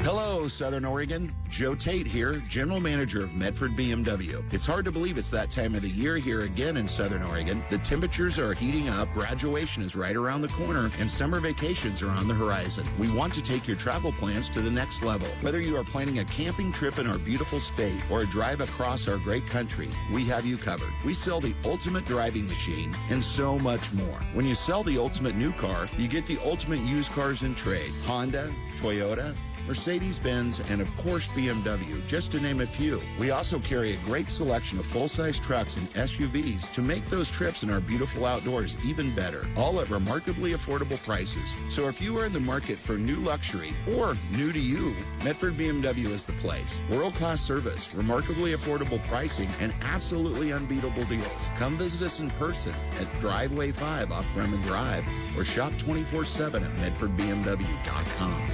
Hello, Southern Oregon. Joe Tate here, General Manager of Medford BMW. It's hard to believe it's that time of the year here again in Southern Oregon. The temperatures are heating up, graduation is right around the corner, and summer vacations are on the horizon. We want to take your travel plans to the next level. Whether you are planning a camping trip in our beautiful state or a drive across our great country, we have you covered. We sell the ultimate driving machine and so much more. When you sell the ultimate new car, you get the ultimate used cars in trade. Honda, Toyota, Mercedes-Benz, and of course BMW, just to name a few. We also carry a great selection of full-size trucks and SUVs to make those trips in our beautiful outdoors even better, all at remarkably affordable prices. So if you are in the market for new luxury or new to you, Medford BMW is the place. World-class service, remarkably affordable pricing, and absolutely unbeatable deals. Come visit us in person at Driveway 5 off Bremen Drive or shop 24/7 at MedfordBMW.com.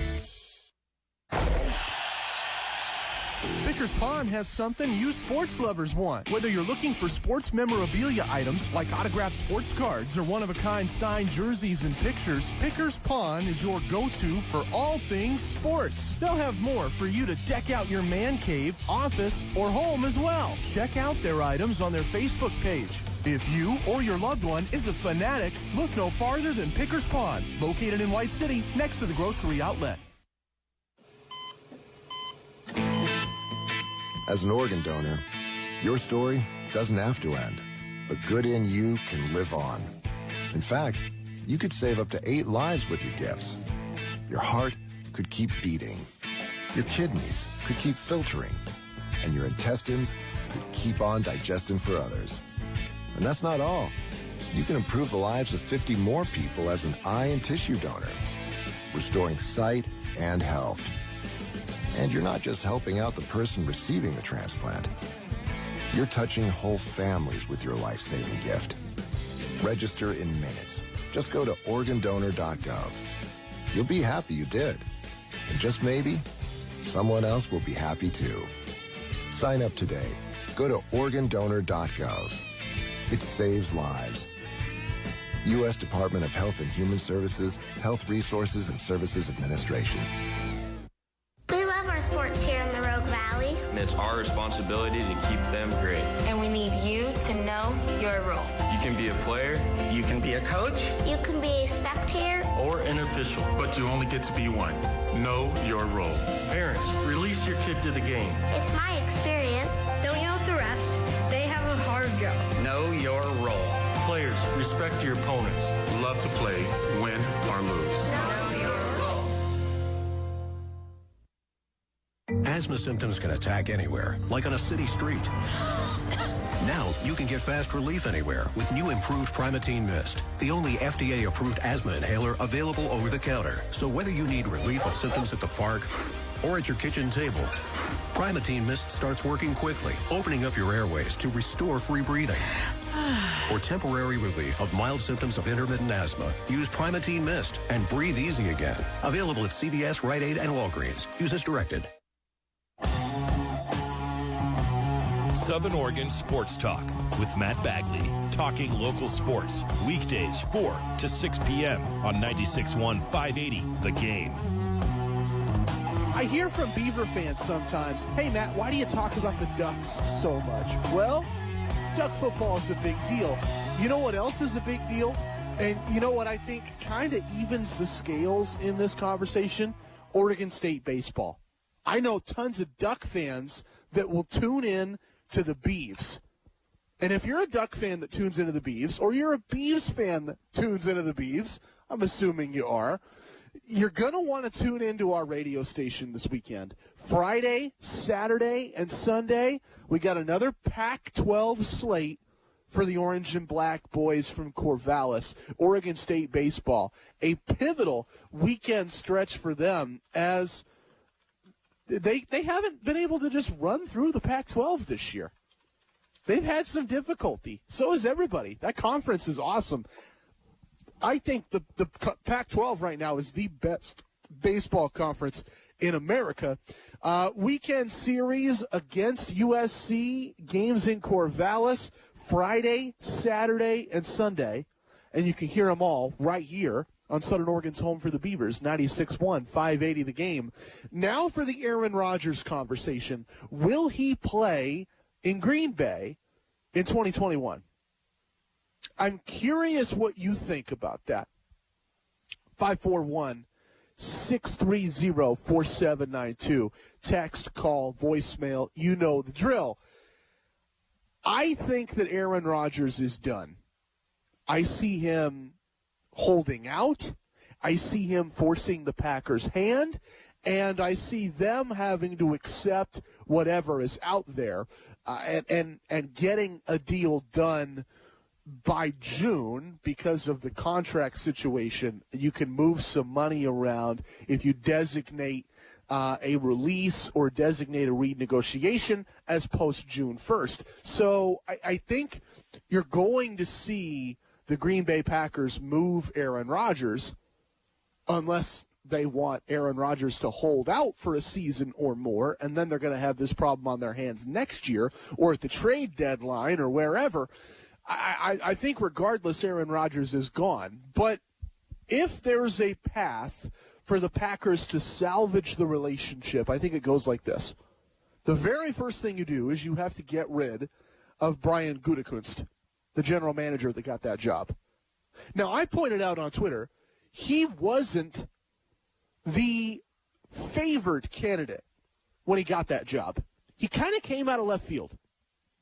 Vickers Pond has something you sports lovers want. Whether you're looking for sports memorabilia items like autographed sports cards or one-of-a-kind signed jerseys and pictures, Vickers Pond is your go-to for all things sports. They'll have more for you to deck out your man cave, office, or home as well. Check out their items on their Facebook page. If you or your loved one is a fanatic, look no farther than Pickers Pond, located in White City next to the grocery outlet. As an organ donor, your story doesn't have to end. The good in you can live on. In fact, you could save up to 8 lives with your gifts. Your heart could keep beating. Your kidneys could keep filtering. And your intestines could keep on digesting for others. And that's not all. You can improve the lives of 50 more people as an eye and tissue donor, restoring sight and health. And you're not just helping out the person receiving the transplant. You're touching whole families with your life-saving gift. Register in minutes. Just go to organdonor.gov. You'll be happy you did. And just maybe, someone else will be happy too. Sign up today. Go to organdonor.gov. It saves lives. U.S. Department of Health and Human Services, Health Resources and Services Administration. We love our sports here in the Rogue Valley. And it's our responsibility to keep them great. And we need you to know your role. You can be a player. You can be a coach. You can be a spectator. Or an official. But you only get to be one. Know your role. Parents, release your kid to the game. It's my experience. Don't yell at the refs. They have a hard job. Know your role. Players, Respect your opponents. Love to play, win or lose. Asthma symptoms can attack anywhere, like on a city street. Now, you can get fast relief anywhere with new improved Primatene Mist, the only FDA-approved asthma inhaler available over the counter. So whether you need relief of symptoms at the park or at your kitchen table, Primatene Mist starts working quickly, opening up your airways to restore free breathing. For temporary relief of mild symptoms of intermittent asthma, use Primatene Mist and breathe easy again. Available at CVS, Rite Aid, and Walgreens. Use as directed. Southern Oregon Sports Talk with Matt Bagley. Talking local sports. Weekdays 4 to 6 p.m. on 96.1 580 The Game. I hear from Beaver fans sometimes, hey, Matt, why do you talk about the Ducks so much? Well, Duck football is a big deal. You know what else is a big deal? And you know what I think kind of evens the scales in this conversation? Oregon State baseball. I know tons of Duck fans that will tune in to the Beavs. And if you're a Duck fan that tunes into the Beavs, or you're a Beavs fan that tunes into the Beavs, I'm assuming you are, you're going to want to tune into our radio station this weekend. Friday, Saturday, and Sunday, we got another Pac-12 slate for the Orange and Black boys from Corvallis, Oregon State baseball. A pivotal weekend stretch for them as they haven't been able to just run through the Pac-12 this year. They've had some difficulty. So has everybody. That conference is awesome. I think the Pac-12 right now is the best baseball conference in America. Weekend series against USC, games in Corvallis, Friday, Saturday, and Sunday. And you can hear them all right here on Southern Oregon's Home for the Beavers, 96.1, 580 The Game. Now for the Aaron Rodgers conversation. Will he play in Green Bay in 2021? I'm curious what you think about that. 541-630-4792. Text, call, voicemail. You know the drill. I think that Aaron Rodgers is done. I see him holding out. I see him forcing the Packers' hand. And I see them having to accept whatever is out there and getting a deal done by June because of the contract situation. You can move some money around if you designate a release or designate a renegotiation as post-June 1st. So I think you're going to see the Green Bay Packers move Aaron Rodgers unless they want Aaron Rodgers to hold out for a season or more, and then they're going to have this problem on their hands next year or at the trade deadline or wherever. I think regardless, Aaron Rodgers is gone. But if there's a path for the Packers to salvage the relationship, I think it goes like this. The very first thing you do is you have to get rid of Brian Gutekunst, the general manager that got that job. Now, I pointed out on Twitter, he wasn't the favored candidate when he got that job. He kind of came out of left field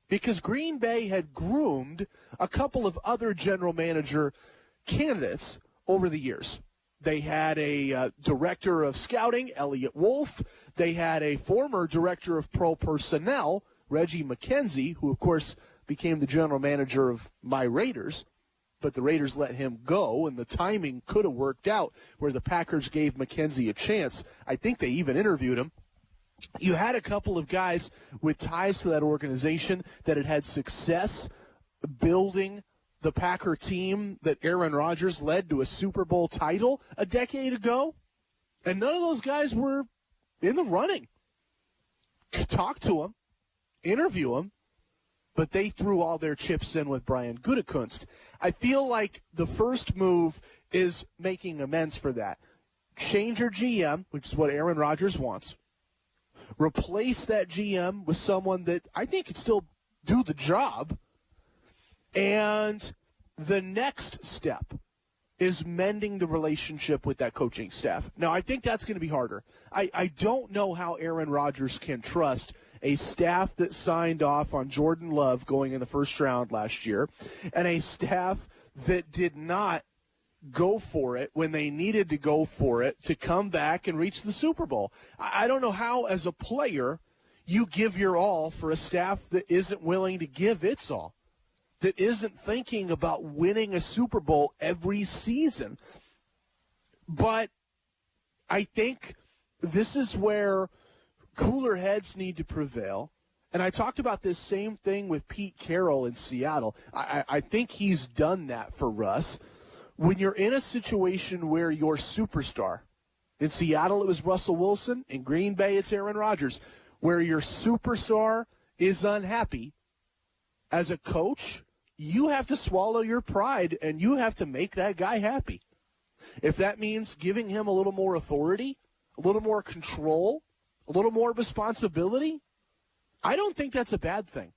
because Green Bay had groomed a couple of other general manager candidates over the years. They had a director of scouting, Elliot Wolf. They had a former director of pro personnel, Reggie McKenzie, who, of course, became the general manager of my Raiders. But the Raiders let him go, and the timing could have worked out where the Packers gave McKenzie a chance. I think they even interviewed him. You had a couple of guys with ties to that organization that had had success building the Packer team that Aaron Rodgers led to a Super Bowl title a decade ago, and none of those guys were in the running. Talk to them, interview them, but they threw all their chips in with Brian Gutekunst. I feel like the first move is making amends for that. Change your GM, which is what Aaron Rodgers wants. Replace that GM with someone that I think could still do the job. And the next step is mending the relationship with that coaching staff. Now, I think that's going to be harder. I don't know how Aaron Rodgers can trust a staff that signed off on Jordan Love going in the first round last year and a staff that did not go for it when they needed to go for it to come back and reach the Super Bowl. I don't know how, as a player, you give your all for a staff that isn't willing to give its all, that isn't thinking about winning a Super Bowl every season. But I think this is where cooler heads need to prevail. And I talked about this same thing with Pete Carroll in Seattle. I think he's done that for Russ. When you're in a situation where your superstar, in Seattle it was Russell Wilson, in Green Bay it's Aaron Rodgers, where your superstar is unhappy, as a coach, you have to swallow your pride and you have to make that guy happy. If that means giving him a little more authority, a little more control, a little more responsibility, I don't think that's a bad thing.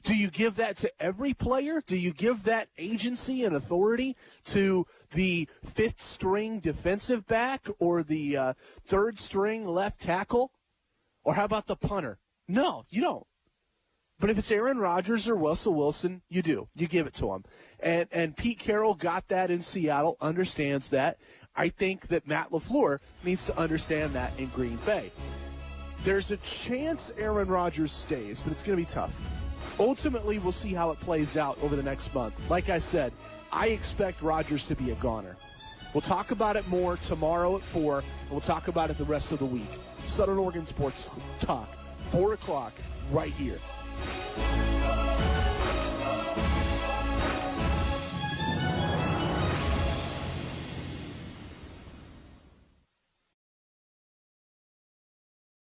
Do you give that to every player? Do you give that agency and authority to the fifth-string defensive back or the third-string left tackle? Or how about the punter? No, you don't. But if it's Aaron Rodgers or Russell Wilson, you do. You give it to him. And Pete Carroll got that in Seattle, understands that. I think that Matt LaFleur needs to understand that in Green Bay. There's a chance Aaron Rodgers stays, but it's going to be tough. Ultimately, we'll see how it plays out over the next month. Like I said, I expect Rodgers to be a goner. We'll talk about it more tomorrow at 4, and we'll talk about it the rest of the week. Southern Oregon Sports Talk, 4 o'clock, right here.